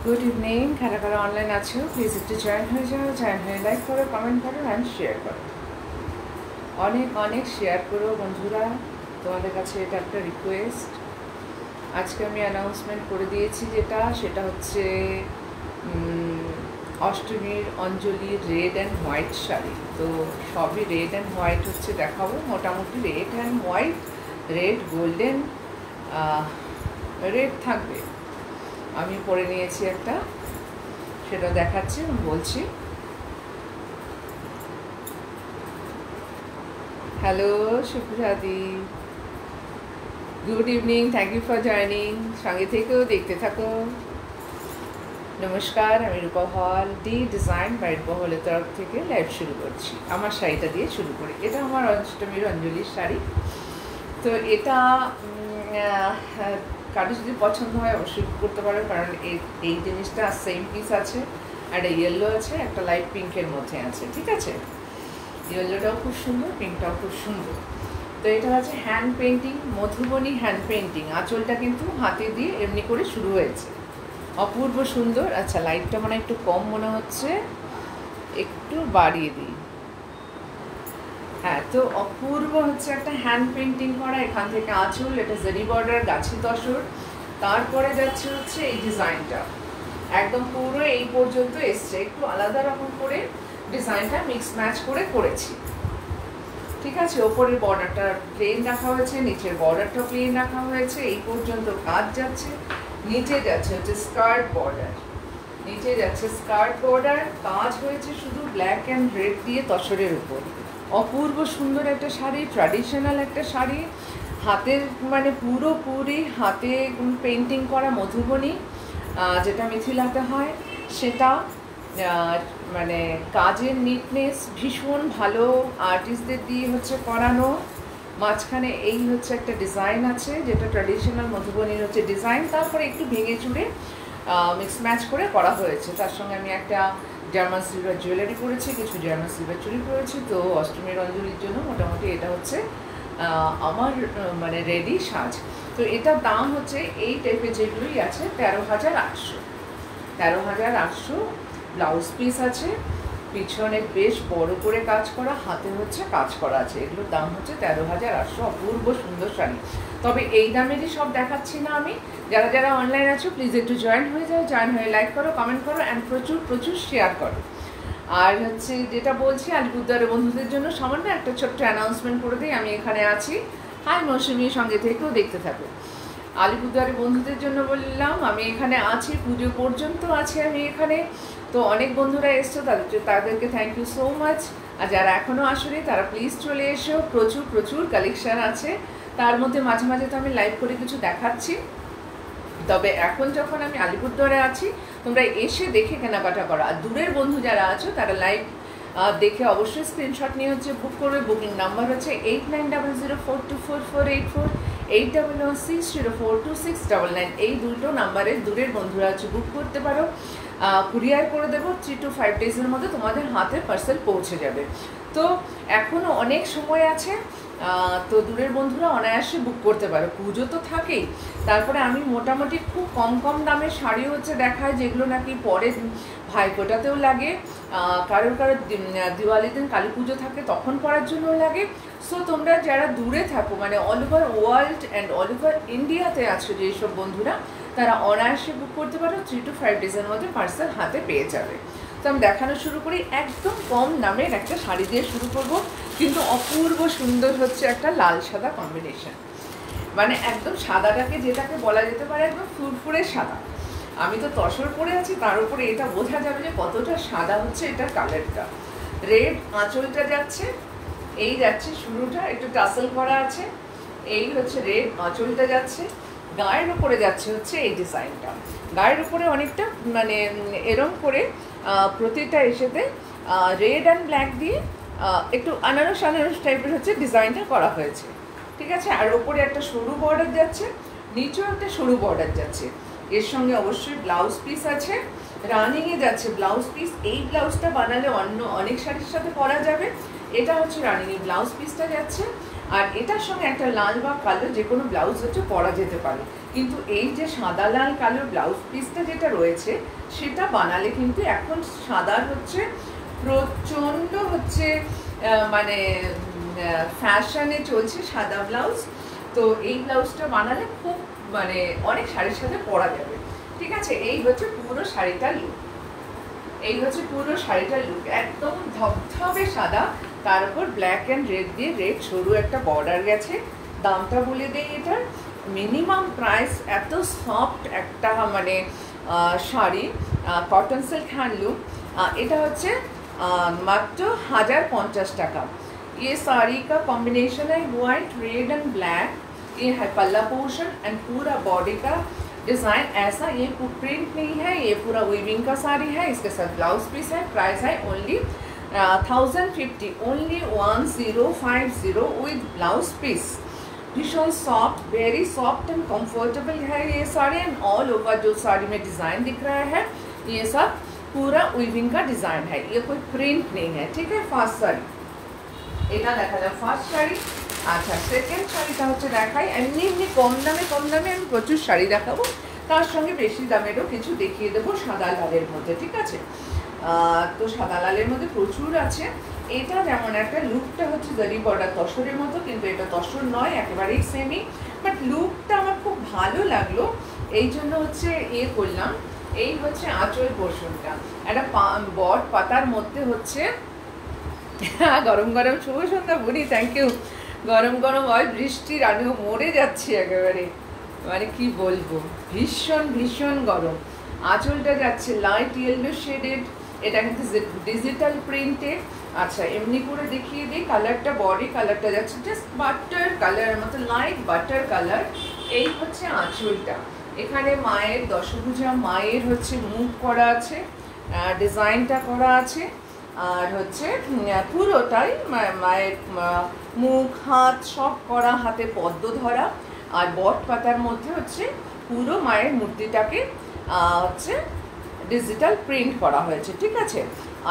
Good evening. কারা কারা online আছো প্লিজ একটু জয়েন হয়ে যাও, জয়েন হয়ে লাইক করো, কমেন্ট করো অ্যান্ড শেয়ার করো। অনেক অনেক শেয়ার করো বন্ধুরা, তোমাদের কাছে এটা একটা রিকোয়েস্ট। আজকে আমি অ্যানাউন্সমেন্ট করে দিয়েছি সেটা হচ্ছে অষ্টমীর অঞ্জলির রেড অ্যান্ড হোয়াইট শাড়ি। তো সবই রেড অ্যান্ড হোয়াইট হচ্ছে দেখাবো, মোটামুটি red and white, red golden red থাকবে। আমি পরে নিয়েছি একটা, সেটা দেখাচ্ছি এবং বলছি। হ্যালো সুপ্রাদি, good evening, thank you for joining. সঙ্গে থেকেও দেখতে থাকো। নমস্কার, আমি রূপা হল, ডি ডিজাইন বাই রূপা হলের তরফ থেকে লাইভ শুরু করছি। আমার শাড়িটা দিয়ে শুরু করি। এটা আমার অষ্টমীর অঞ্জলির শাড়ি। তো এটা কারো যদি পছন্দ হয় অবশ্যই করতে পারো, কারণ এই জিনিসটা সেম পিস আছে, একটা ইয়েলো আছে, একটা লাইট পিঙ্কের মধ্যে আছে। ঠিক আছে, ইয়েলোটাও খুব সুন্দর, পিঙ্কটাও খুব সুন্দর। তো এটা হচ্ছে hand painting, Madhubani hand painting. আঁচলটা কিন্তু হাতে দিয়ে এমনি করে শুরু হয়েছে, অপূর্ব সুন্দর। আচ্ছা, লাইটটা মানে একটু কম মনে হচ্ছে, একটু বাড়িয়ে দিই। হ্যাঁ, তো অপূর্ব হচ্ছে একটা হ্যান্ড পেন্টিং করা। এখান থেকে আঁচল, এটা জেরি বর্ডার, গাছি তসর, তারপরে যাচ্ছে হচ্ছে এই ডিজাইনটা একদম পুরো এই পর্যন্ত এসছে। একটু আলাদা রকম করে ডিজাইনটা মিক্স ম্যাচ করে করেছি। ঠিক আছে, ওপরের বর্ডারটা প্লেন রাখা হয়েছে, নিচের বর্ডারটা প্লেন রাখা হয়েছে, এই পর্যন্ত কাজ যাচ্ছে। নিচে যাচ্ছে হচ্ছে স্কার্ট বর্ডার, নিচে যাচ্ছে স্কার্ট বর্ডার, কাজ হয়েছে শুধু ব্ল্যাক অ্যান্ড রেড দিয়ে তসরের উপর। অপূর্ব সুন্দর একটা শাড়ি, ট্র্যাডিশনাল একটা শাড়ি, হাতের মানে পুরোপুরি হাতে পেন্টিং করা মধুবনী, যেটা মিথিলাতে হয় সেটা। মানে কাজের নিটনেস ভীষণ ভালো, আর্টিস্টদের দিয়ে হচ্ছে করানো। মাঝখানে এই হচ্ছে একটা ডিজাইন আছে, যেটা ট্র্যাডিশনাল মধুবনীর হচ্ছে ডিজাইন, তারপরে একটু ভেঙে চুড়ে মিক্স ম্যাচ করে করা হয়েছে। তার সঙ্গে আমি একটা জার্মান সিলভার জুয়েলারি পরেছি, কিছু জার্মান সিলভার চুড়ি পরেছি। তো অষ্টমীর অঞ্জলির জন্য মোটামুটি এটা হচ্ছে আমার মানে রেডি সাজ। তো এটার দাম হচ্ছে এই টাইপের যেগুলোই আছে 13,800। 13,800 ব্লাউজ পিস আছে, পিছনে বেশ বড় করে কাজ করা, হাতে হচ্ছে কাজ করা আছে। এগুলোর দাম হচ্ছে 13,800। অপূর্ব সুন্দর শাড়ি। তবে এই দামেরই সব দেখাচ্ছি না আমি। যারা যারা অনলাইন আছো প্লিজ একটু জয়েন হয়ে যাও, জয়েন হয়ে লাইক করো, কমেন্ট করো অ্যান্ড প্রচুর প্রচুর শেয়ার করো। আর হচ্ছে যেটা বলছি, আলিপুরদুয়ারের বন্ধুদের জন্য সামান্য একটা ছোট্ট অ্যানাউন্সমেন্ট করে দিই। আমি এখানে আছি, হাই মৌসুমীর সঙ্গে থেকেও দেখতে থাকো। আলিপুরদুয়ারের বন্ধুদের জন্য বললাম আমি এখানে আছি, পুজো পর্যন্ত আছি আমি এখানে। তো অনেক বন্ধুরা এসছো, তাদেরকে থ্যাংক ইউ সো মাচ। আর যারা এখনও আসেনি তারা প্লিজ চলে এসো, প্রচুর প্রচুর কালেকশান আছে। তার মধ্যে মাঝে মাঝে তো আমি লাইভ করে কিছু দেখাচ্ছি। তবে এখন যখন আমি আলিপুরদুয়ারে আছি, তোমরা এসে দেখে কেনাকাটা করো। আর দূরের বন্ধু যারা আছো তারা লাইভ দেখে অবশ্যই স্ক্রিনশট নিয়ে হচ্ছে বুক করবে। বুকিং নাম্বার হচ্ছে 8900424484, 8116042699। এই দুটো নাম্বারে দূরের বন্ধুরা হচ্ছে বুক করতে পারো। কুরিয়ার করে দেবো, 3 to 5 ডেজের মধ্যে তোমাদের হাতে পার্সেল পৌঁছে যাবে। তো এখনও অনেক সময় আছে, তো দূরের বন্ধুরা অনায়াসে বুক করতে পারো। পুজো তো থাকেই, তারপরে আমি মোটামুটি খুব কম কম দামের শাড়ি হচ্ছে দেখায়, যেগুলো নাকি পরে ভাইফোঁটাতেও লাগে, কারোর কারোর দিওয়ালির দিন কালী পুজো থাকে তখন পরার জন্য লাগে। সো তোমরা যারা দূরে থাকো, মানে all over world and all over ইন্ডিয়াতে আছো যেসব বন্ধুরা, তারা অনায়াসে বুক করতে পারো। 3 to 5 ডেজের মধ্যে পার্সেল হাতে পেয়ে যাবে। তো আমি দেখানো শুরু করি, একদম কম দামের একটা শাড়ি দিয়ে শুরু করব, কিন্তু অপূর্ব সুন্দর হচ্ছে একটা লাল সাদা কম্বিনেশন। মানে একদম সাদাটাকে যেটাকে বলা যেতে পারে একদম ফুরফুরে সাদা। আমি তো তসর পরে আছি, তার উপরে এটা বোঝা যাবে যে কতটা সাদা হচ্ছে এটার কালারটা। রেড আঁচলটা যাচ্ছে, এই যাচ্ছে শুরুটা, একটু টাসেল করা আছে, এই হচ্ছে রেড আঁচলটা যাচ্ছে। গায়ের উপরে যাচ্ছে হচ্ছে এই ডিজাইনটা, গায়ের উপরে অনেকটা মানে এরম করে প্রতিটা এসেতে রেড অ্যান্ড ব্ল্যাক দিয়ে একটু আনারস আনারস টাইপের হচ্ছে ডিজাইনটা করা হয়েছে। ঠিক আছে, আর ওপরে একটা সরু বর্ডার যাচ্ছে, নিচেও একটা সরু বর্ডার যাচ্ছে। এর সঙ্গে অবশ্যই ব্লাউজ পিস আছে, রানিংয়ে যাচ্ছে ব্লাউজ পিস। এই ব্লাউজটা বানালে অন্য অনেক শাড়ির সাথে পরা যাবে। এটা হচ্ছে রানিংয়ে ব্লাউজ পিসটা যাচ্ছে। আর এটার সঙ্গে একটা লাল বা কালো যে কোনো ব্লাউজ হচ্ছে পরা যেতে পারে, কিন্তু এই যে সাদা লাল কালো ব্লাউজ পিসটা যেটা রয়েছে সেটা বানালে কিন্তু এখন সাদার হচ্ছে প্রচণ্ড হচ্ছে মানে ফ্যাশনে চলছে সাদা ব্লাউজ। তো এই ব্লাউজটা বানালে খুব মানে অনেক শাড়ির সাথে পরা যাবে। ঠিক আছে, এই হচ্ছে পুরো শাড়িটার লুক। এই হচ্ছে পুরো শাড়িটার লুক, একদম ধবধবে সাদা, তার উপর ব্ল্যাক অ্যান্ড রেড দিয়ে রেড সরু একটা বর্ডার গেছে। দামটা বলে দেই, এটার মিনিমাম প্রাইস, এত সফট একটা মানে শাড়ি, কটন সিল্ক হ্যান্ডলুম, এটা হচ্ছে মাত্র 1050 টাকা। ये साड़ी का कॉम्बिनेशन है वाइट रेड एंड ब्लैक, ये है पल्ला पोर्शन एंड पूरा बॉडी का डिज़ाइन ऐसा, ये प्रिंट नहीं है, ये पूरा वीविंग का साड़ी है, इसके साथ ब्लाउज पीस है। प्राइस है only 1050, only 1050 with blouse piece. भीषण soft, very soft and comfortable है ये साड़ी, एंड ऑल ओवर जो साड़ी में डिज़ाइन दिख रहा है ये सब पूरा वीविंग का डिज़ाइन है, ये कोई प्रिंट नहीं है। ठीक है, फास्ट साड़ी এটা দেখা যায় ফার্স্ট শাড়ি। আচ্ছা, সেকেন্ড শাড়িটা হচ্ছে দেখাই। এমনি এমনি কম দামে আমি প্রচুর শাড়ি দেখাবো, তার সঙ্গে বেশি দামেরও কিছু দেখিয়ে দেবো সাদা লালের মধ্যে। ঠিক আছে, তো সাদা লালের মধ্যে প্রচুর আছে। এটা যেমন একটা লুকটা হচ্ছে জারি বর্ডার তসরের মতো, কিন্তু এটা তসর নয়, একেবারেই সেমি, বাট লুকটা আমার খুব ভালো লাগলো, এই জন্য হচ্ছে করলাম। এই হচ্ছে আঁচল পোর্শনটা, একটা বট পাতার মধ্যে হচ্ছে গরম গরম শুভ সন্ধ্যা বুড়ি, থ্যাংক ইউ। গরম গরম হয়, বৃষ্টির আমিও মরে যাচ্ছি একেবারে, মানে কি বলবো, ভীষণ ভীষণ গরম। আঁচলটা যাচ্ছে লাইট ইয়েলো শেডেড, এটা কিন্তু ডিজিটাল প্রিন্টেড। আচ্ছা, এমনি করে দেখিয়ে দিই কালারটা, বডি কালারটা যাচ্ছে জাস্ট বাটার কালার মতো, লাইট বাটার কালার। এই হচ্ছে আঁচলটা, এখানে মায়ের দশভুজা মায়ের হচ্ছে মুখ করা আছে, ডিজাইনটা করা আছে, আর হচ্ছে পুরোটাই মায়ের মুখ হাত সব করা, হাতে পদ্ম ধরা, আর বট পাতার মধ্যে হচ্ছে পুরো মায়ের মূর্তিটাকে হচ্ছে ডিজিটাল প্রিন্ট করা হয়েছে। ঠিক আছে,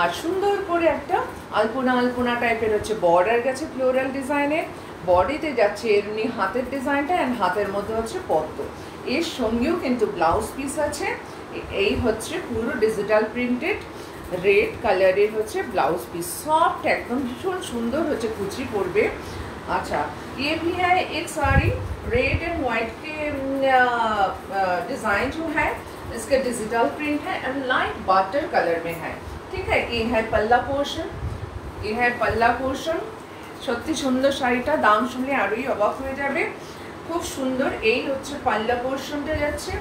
আর সুন্দর করে একটা আলপনা টাইপের হচ্ছে বর্ডার গেছে ফ্লোরাল ডিজাইনের, বডিতে যাচ্ছে এমনি হাতের ডিজাইনটা, অ্যান্ড হাতের মধ্যে হচ্ছে পদ্ম। এর সঙ্গেও কিন্তু ব্লাউজ পিস আছে। এই হচ্ছে পুরো digital printed red colour blouse piece, soft एकदम भीषण सुंदर होचे, कुची पड़बे। अच्छा, ये भी है एक साड़ी रेड एंड वाइट के डिज़ाइन जो है इसके डिजिटल प्रिंट है एंड लाइट बटर कलर में है। ठीक है, ये है पल्ला पोर्शन, ये है पल्ला पोर्शन। सत्यि सुंदर शाड़ीटा दाम शुनले आरोई अबाक हो जाबे, खूब सुंदर। এই হচ্ছে पल्ला पोर्शनটা যাচ্ছে,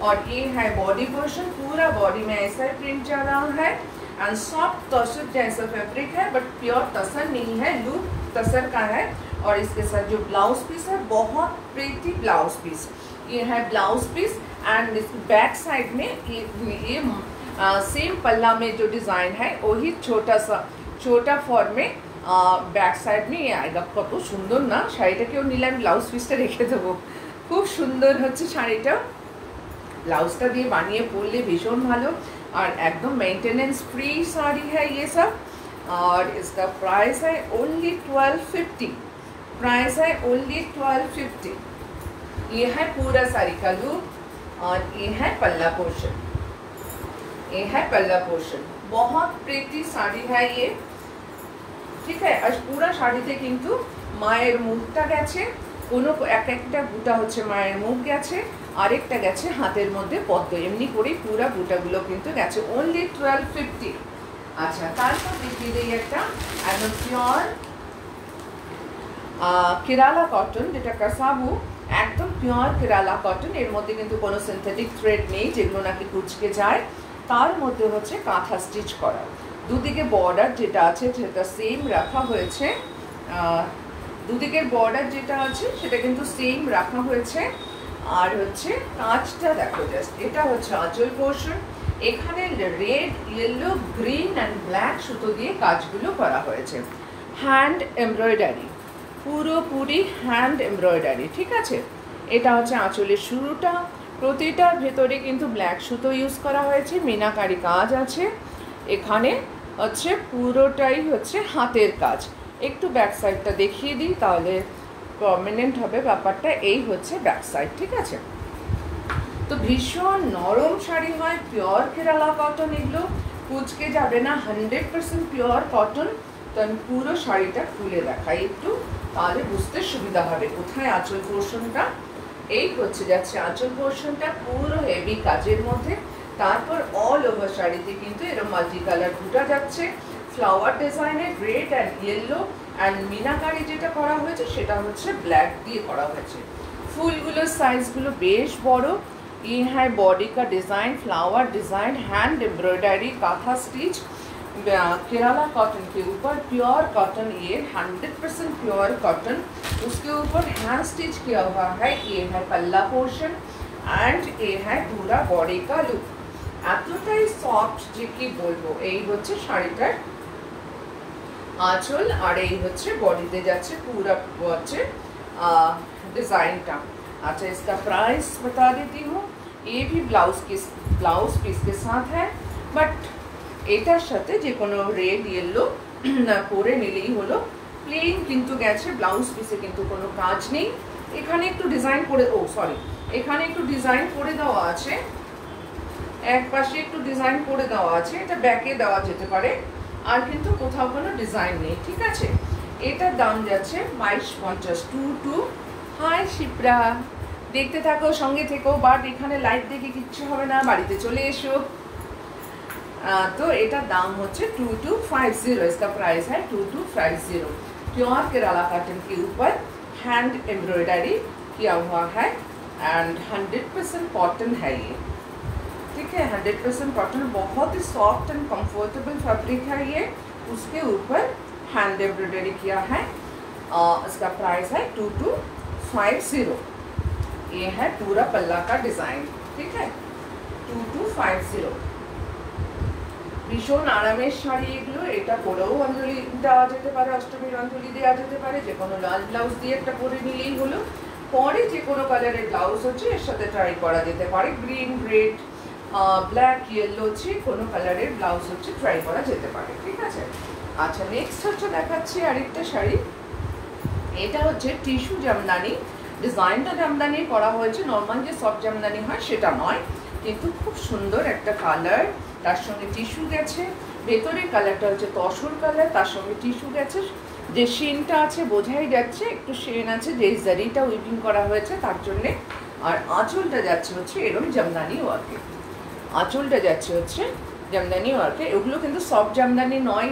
और ये है बॉडी पोर्शन, पूरा बॉडी में ऐसा प्रिंट जा रहा है एंड सॉफ्ट तसर जैसा फैब्रिक है, बट प्योर तसर नहीं है, लूप तसर का है। और इसके साथ जो ब्लाउज पीस है, बहुत प्रीति ब्लाउज पीस, ये है blouse piece. And back side में ये सेम पल्ला में जो डिज़ाइन है वही छोटा फॉर्म में बैक साइड में ये आएगा। कत सुंदर ना शाड़ीटा, क्यों नीले ब्लाउज पिसटा रेखे देव, खूब सुंदर होच्छे शाड़ीटा। ब्लाउजटा दिए बानिए पड़ले भीषण भालो, और एकदम मेंटेनेंस फ्री साड़ी है ये सब। और इसका प्राइस है ओनली 1250, प्राइस है ओनली 1250। ये है पूरा साड़ी का लुक, और ये है पल्ला पोर्शन, ये है पल्ला पोर्शन। बहुत प्रीति साड़ी है ये। ठीक है, और पूरा शाड़ीते किन्तु माয়ের মুখটা গেছে, কোনো একটা বুটা হচ্ছে মায়ের মুখ গেছে, আরেকটা গেছে হাতের মধ্যে পদ্ম, এমনি করেই পুরো বুটাগুলো কিন্তু গেছে। ওনলি 1250। আচ্ছা, তারপর দেখিয়ে দিই একটা একদম পিওর কেরালা কটন, যেটা কাসাবু, একদম পিওর কেরালা কটন। এর মধ্যে কিন্তু কোনো সিনথেটিক থ্রেড নেই যেগুলো নাকি কুচকে যায়, তার মধ্যে হচ্ছে কাঁথা স্টিচ করা। দুদিকে বর্ডার যেটা আছে সেটা সেম রাখা হয়েছে, দুদিকের বর্ডার যেটা আছে সেটা কিন্তু সেম রাখা হয়েছে। আর হচ্ছে কাঁচটা দেখো জাস্ট, এটা হচ্ছে আঁচল পোর্শন, এখানে red yellow green and black সুতো দিয়ে কাজগুলো করা হয়েছে, হ্যান্ড এমব্রয়ডারি, পুরোপুরি হ্যান্ড এমব্রয়ডারি। ঠিক আছে, এটা হচ্ছে আঁচলের শুরুটা, প্রতিটার ভেতরে কিন্তু ব্ল্যাক সুতো ইউজ করা হয়েছে, মিনাকারি কাজ আছে। এখানে হচ্ছে পুরোটাই হচ্ছে হাতের কাজ। একটু ব্যাক সাইডটা দেখিয়ে দিই তাহলে পার্মানেন্ট হবে ব্যাপারটা। এই হচ্ছে ব্যাক সাইড, ঠিক আছে। তো ভীষণ নরম শাড়ি হয়, পিওর কেরালা কটন, এগুলো কুচকে যাবে না, 100% পিওর কটন। তো আমি পুরো শাড়িটা খুলে দেখাই একটু, তাহলে বুঝতে সুবিধা হবে। কোথায় আঁচল পোর্শনটা, এই হচ্ছে যাচ্ছে আঁচল পোর্শনটা, পুরো হেভি কাজের মধ্যে। তারপর অল ওভার শাড়িতে কিন্তু এরকম মাল্টি কালার বুটা যাচ্ছে, ফ্লাওয়ার ডিজাইনের red and yellow, and meenakari যেটা করা হয়েছে সেটা হচ্ছে ব্ল্যাক দিয়ে করা হয়েছে। फूलगुलोर साइजगुलो बेश बड़ो। ये है बॉडी का design, flower design, hand embroidery, katha stitch, Kerala cotton के ऊपर प्योर कॉटन, ये 100% प्योर कॉटन, उसके ऊपर हैंड स्टिच किया हुआ है। ये है पल्ला पोर्शन एंड ये है पूरा बॉडी का लुक। এতটাই সফট যে কি বলবো। এই হচ্ছে শাড়িটার आँचल और ये হচ্ছে বডিতে যাচ্ছে पूरा হচ্ছে डिज़ाइन का। अच्छा, इसका प्राइस बता देती हूँ। ये भी ब्लाउज पीस के साथ है, बट এটার সাথে যে কোনো রেড ইয়েলো পরে নিলেই হলো। প্লেন কিন্তু গেছে, ব্লাউজ পিসে কিন্তু কোনো কাজ নেই। এখানে একটু ডিজাইন করে, ও সরি, এখানে একটু ডিজাইন করে দেওয়া আছে, এক পাশে একটু ডিজাইন করে দেওয়া আছে, এটা ব্যাকে দেওয়া যেতে পারে, আর কিন্তু কোথাও কোনো ডিজাইন নেই, ঠিক আছে। এটার দাম যাচ্ছে 2250। 22। হাই শিপ্রা, দেখতে থাকো, সঙ্গে থেকো, বাট এখানে লাইভ দেখে কিচ্ছু হবে না, বাড়িতে চলে এসো। तो एटा दाम होचे 2250। इसका प्राइस है 2250। प्योर केरला कॉटन के ऊपर हैंड एम्ब्रॉयडरी किया हुआ है एंड 100% कॉटन है ये, ठीक है। 100% कॉटन, बहुत ही सॉफ्ट एंड कंफर्टेबल फैब्रिक है ये। उसके ऊपर हैंड एम्ब्रॉयडरी किया है। इसका प्राइस है 2250। ये है पूरा पल्ला का डिज़ाइन, ठीक है। 2250। ভীষণ আরামের শাড়ি এগুলো। এটা পরেও অঞ্জলি দেওয়া যেতে পারে, অষ্টমীর অঞ্জলি দেওয়া যেতে পারে, যে কোনো লাল ব্লাউজ দিয়ে একটা পরে নিলেই হলো। পরে যে কোনো কালারের ব্লাউজ হচ্ছে এর সাথে ট্রাই করা যেতে পারে, গ্রিন, রেড, ব্ল্যাক, ইয়েলো, যে কোনো কালারের ব্লাউজ হচ্ছে ট্রাই করা যেতে পারে, ঠিক আছে। আচ্ছা, নেক্সট হচ্ছে দেখাচ্ছি আরেকটা শাড়ি। এটা হচ্ছে টিস্যু জামদানি। ডিজাইনটা জামদানি করা হয়েছে, নর্মাল যে সফট জামদানি হয় সেটা নয়, কিন্তু খুব সুন্দর একটা কালার, তার সঙ্গে টিস্যু গেছে। ভেতরের কালারটা হচ্ছে তসর কালার, তার সঙ্গে টিস্যু গেছে। যে শেনটা আছে বোঝাই যাচ্ছে, একটু শেন আছে, যে জারিটা উইভিং করা হয়েছে তার জন্যে। আর আঁচলটা যাচ্ছে হচ্ছে এরকম জামদানি ওয়ার্কে, আঁচলটা যাচ্ছে হচ্ছে জামদানি ওয়ার্কে। এগুলো কিন্তু সফট জামদানি নয়,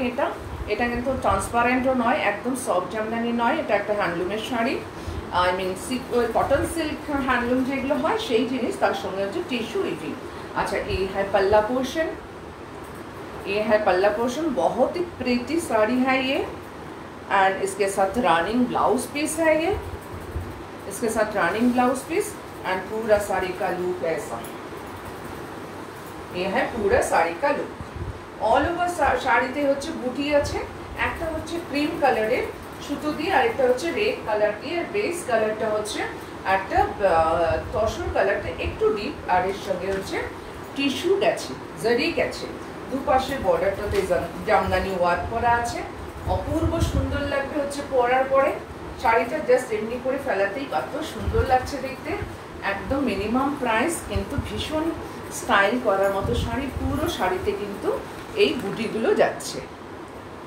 এটা কিন্তু ট্রান্সপারেন্টও নয়, একদম সফট জামদানি নয়। এটা একটা হ্যান্ডলুমের sari, I mean cotton silk handloom যেগুলো হয় সেই জিনিস, তার সঙ্গে হচ্ছে টিস্যু উইভিং। अच्छा, ये है पल्ला पोर्शन, ये है पल्ला पोर्शन। बहुत ही प्रीटी साड़ी है ये, एंड इसके साथ रनिंग ब्लाउज पीस है ये, इसके साथ रनिंग ब्लाउज पीस एंड पूरा साड़ी का लुक ऐसा। ये है पूरा साड़ी का लुक। ऑल ओवर শাড়িতে হচ্ছে বুটি আছে, একটা হচ্ছে ক্রিম কালারের সুতো দিয়ে, আর একটা হচ্ছে রেড কালার দিয়ে, আর বেস কালারটা হচ্ছে একটা তসর কালারটা একটু ডিপ, আর এর সঙ্গে হচ্ছে টিস্যু গেছে, জারি গেছে। দুপাশের বর্ডারটাতে জামদানি ওয়ার্ক করা আছে, অপূর্ব সুন্দর লাগবে হচ্ছে পরার পরে। শাড়িটা জাস্ট এমনি করে ফেলাতেই কত সুন্দর লাগছে দেখতে। একদম মিনিমাম প্রাইস, কিন্তু ভীষণ স্টাইল করার মতো শাড়ি। পুরো শাড়িতে কিন্তু এই বুটিগুলো যাচ্ছে,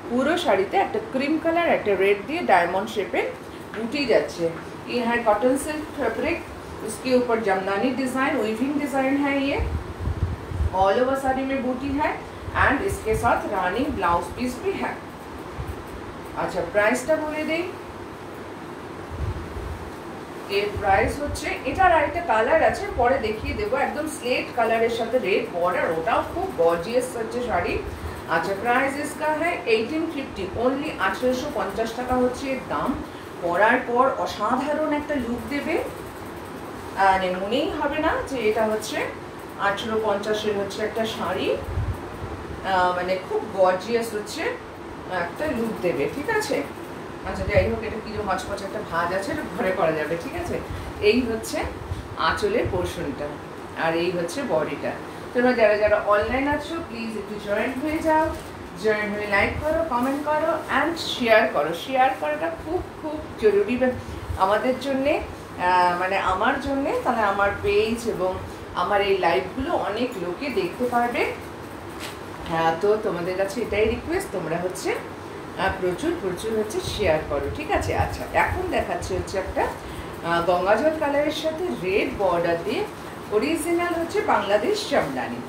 পুরো শাড়িতে একটা ক্রিম কালার, একটা রেড দিয়ে ডায়মন্ড শেপের बूटी जाच्छे। ये है कॉटन सिल्क फैब्रिक, उसके ऊपर जमदानी डिज़ाइन, वीविंग डिज़ाइन है ये। ऑल ओवर साड़ी में बूटी है एंड इसके साथ रानी ब्लाउज पीस भी है। अच्छा, प्राइसটা বলে দেই। এর প্রাইস হচ্ছে, এটার আরেকটা কালার আছে, পরে দেখিয়ে দেবো, একদম স্লেট কালারের সাথে রেড বর্ডার, ওটাও খুব গর্জিয়াস হচ্ছে শাড়ি। আচ্ছা, প্রাইস इसका है 1850, ओनली 1850 টাকা হচ্ছে এর দাম। পরার পর অসাধারণ একটা লুক দেবে, আর মনেই হবে না যে এটা হচ্ছে 1850 হচ্ছে একটা শাড়ি, মানে খুব গর্জিয়াস হচ্ছে একটা লুক দেবে, ঠিক আছে। আচ্ছা, যাই হোক, এটা কি যে মচমচ একটা ভাঁজ আছে, এটা ঘরে করা যাবে, ঠিক আছে। এই হচ্ছে আঁচলের পোর্শনটা, আর এই হচ্ছে বডিটা। তোমরা যারা যারা অনলাইন আছো প্লিজ একটু জয়েন হয়ে যাও, জয়েন হয়ে লাইক করো, কমেন্ট করো অ্যান্ড শেয়ার করো। শেয়ার করাটা খুব খুব জরুরি আমাদের জন্যে মানে আমার জন্যে, তাহলে আমার পেজ এবং আমার এই লাইভগুলো অনেক লোকে দেখতে পারবে। হ্যাঁ, তো তোমাদের কাছে এটাই রিকোয়েস্ট, তোমরা হচ্ছে প্রচুর প্রচুর হচ্ছে শেয়ার করো, ঠিক আছে। আচ্ছা, এখন দেখাচ্ছি হচ্ছে একটা গঙ্গাজল কালারের সাথে রেড বর্ডার দিয়ে অরিজিনাল হচ্ছে বাংলাদেশ জামদানি,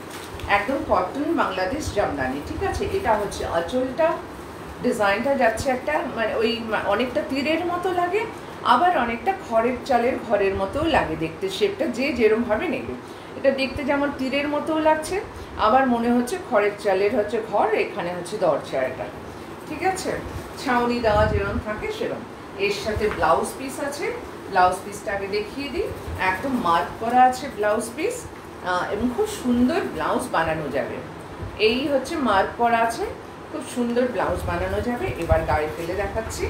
একদম কটন বাংলাদেশ জামদানি, ঠিক আছে। এটা হচ্ছে আঁচলটা, ডিজাইনটা যাচ্ছে একটা মানে ওই অনেকটা তীরের মতো লাগে, আবার অনেকটা খড়ের চালের ঘরের মতোও লাগে দেখতে, শেপটা যে যেরমভাবে নেবে। এটা দেখতে যেমন তীরের মতোও লাগছে, আবার মনে হচ্ছে খড়ের চালের হচ্ছে ঘর, এখানে হচ্ছে দরজাটা, ঠিক আছে। ছাউনি দেওয়া যেরকম থাকে সেরকম। এর সাথে ব্লাউজ পিস আছে, ব্লাউজ পিসটা আগে দেখিয়ে দিই। একদম মার্ক করা আছে ব্লাউজ পিস, এবং খুব সুন্দর ব্লাউজ বানানো যাবে। এই হচ্ছে মার্ক করা আছে, খুব সুন্দর ব্লাউজ বানানো যাবে। এবার গায়ে ফেলে দেখাচ্ছি,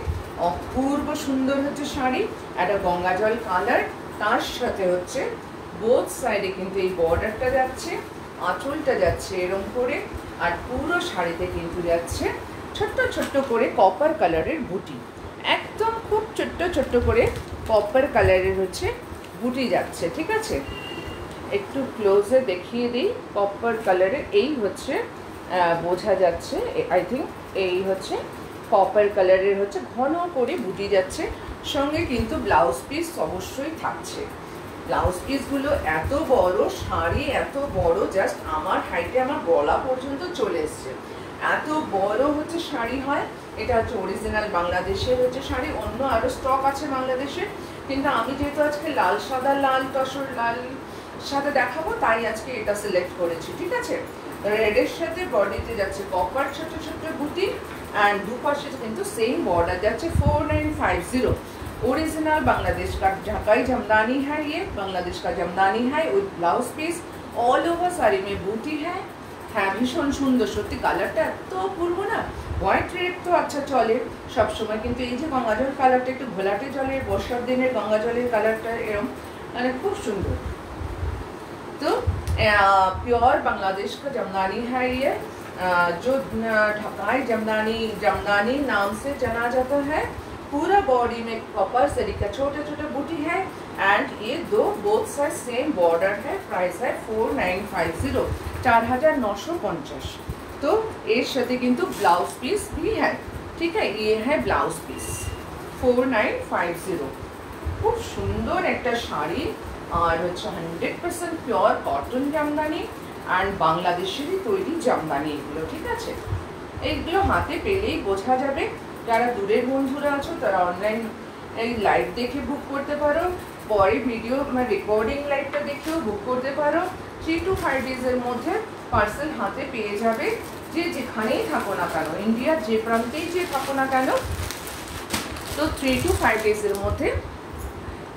অপূর্ব সুন্দর হচ্ছে শাড়ি, একটা গঙ্গাজল কালার, তার সাথে হচ্ছে বোথ সাইডে কিন্তু এই বর্ডারটা যাচ্ছে, আঁচলটা যাচ্ছে এরম করে, আর পুরো শাড়িতে কিন্তু যাচ্ছে ছোট্ট ছোট্ট করে কপার কালারের বুটি, একদম খুব ছোট্ট ছোট্ট করে কপার কালারের হচ্ছে বুটি যাচ্ছে, ঠিক আছে। একটু ক্লোজে দেখিয়ে দিই, কপার কালারের এই হচ্ছে বোঝা যাচ্ছে, আই থিঙ্ক এই হচ্ছে কপার কালারের হচ্ছে ঘন করে বুটি যাচ্ছে, সঙ্গে কিন্তু ব্লাউজ পিস অবশ্যই থাকছে। ব্লাউজ পিসগুলো এত বড়, শাড়ি এত বড়, জাস্ট আমার হাইটে আমার গলা পর্যন্ত চলে এসছে, এত বড় হচ্ছে শাড়ি হয়। এটা হচ্ছে অরিজিনাল বাংলাদেশের হচ্ছে শাড়ি, অন্য আরও স্টক আছে বাংলাদেশের, কিন্তু আমি যেহেতু আজকে লাল সাদা লাল তসর লাল সাথে দেখাবো, তাই আজকে এটা সিলেক্ট করেছি, ঠিক আছে। রেডের সাথে বডিতে যাচ্ছে কপার ছোট ছোট বুটি, অ্যান্ড দুপাশে কিন্তু সেম বর্ডার যাচ্ছে 4950। ओरिजिनल बांग्लादेश का ढाकाई जमदानी है, ये बांग्लादेश का जमदानी है with blouse piece, all over sari में बूटी है। হ্যাঁ, ভীষণ সুন্দর, সত্যি কালারটা এত অপূর্ব না। হোয়াইট রেড তো আচ্ছা চলে সবসময়, কিন্তু এই যে গঙ্গাজল কালারটা একটু ঘোলাটে জলের বর্ষার দিনের গঙ্গাজলের কালারটা এরকম মানে খুব সুন্দর। तो प्योर बांग्लादेश का जमदानी है ये, जो ढकाई जमदानी नाम से जाना जाता है। पूरा बॉडी में कॉपर सरी का छोटे छोटे बूटी है, एंड ये दो बोथ साइड सेम बॉर्डर है। प्राइस है 4950, 4950। तो এর সাথে কিন্তু ব্লাউজ পিস भी है, ठीक है। ये है ব্লাউজ পিস 4950। খুব সুন্দর একটা শাড়ি, আর হচ্ছে 100% পিওর কটন জামদানি অ্যান্ড বাংলাদেশেরই তৈরি জামদানি এগুলো, ঠিক আছে। এইগুলো হাতে পেলেই বোঝা যাবে। যারা দূরের বন্ধুরা আছো তারা অনলাইন এই লাইভ দেখে বুক করতে পারো, পরে ভিডিও মানে রেকর্ডিং লাইভটা দেখেও বুক করতে পারো। 3 to 5 ডেজের মধ্যে পার্সেল হাতে পেয়ে যাবে, যে যেখানেই থাকো না কেন, ইন্ডিয়ার যে প্রান্তেই যে থাকো না কেন। তো 3 to 5 ডেজের মধ্যে,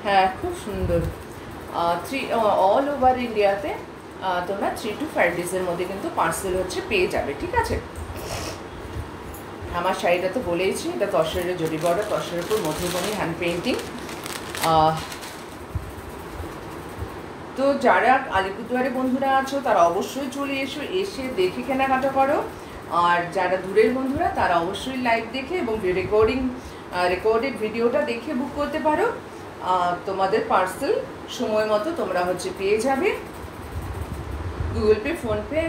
হ্যাঁ খুব সুন্দর, অল ওভার ইন্ডিয়াতে তোমরা 3 to 5 ডেজের মধ্যে কিন্তু পার্সেল হচ্ছে পেয়ে যাবে, ঠিক আছে। আমার শাড়িটা তো বলেইছি, এটা তসরের জরি বর্ডার, তসরের উপর মধুবনী হ্যান্ড পেন্টিং। তো যারা আলিপুরদুয়ারে বন্ধুরা আছো তারা অবশ্যই চলে এসো, এসে দেখে কেনাকাটা করো। আর যারা দূরের বন্ধুরা তারা অবশ্যই লাইভ দেখে এবং রেকর্ডেড ভিডিওটা দেখে বুক করতে পারো। তোমাদের পার্সেল সময় মতো তোমরা হচ্ছে পেয়ে যাবে। Google pay, PhonePe,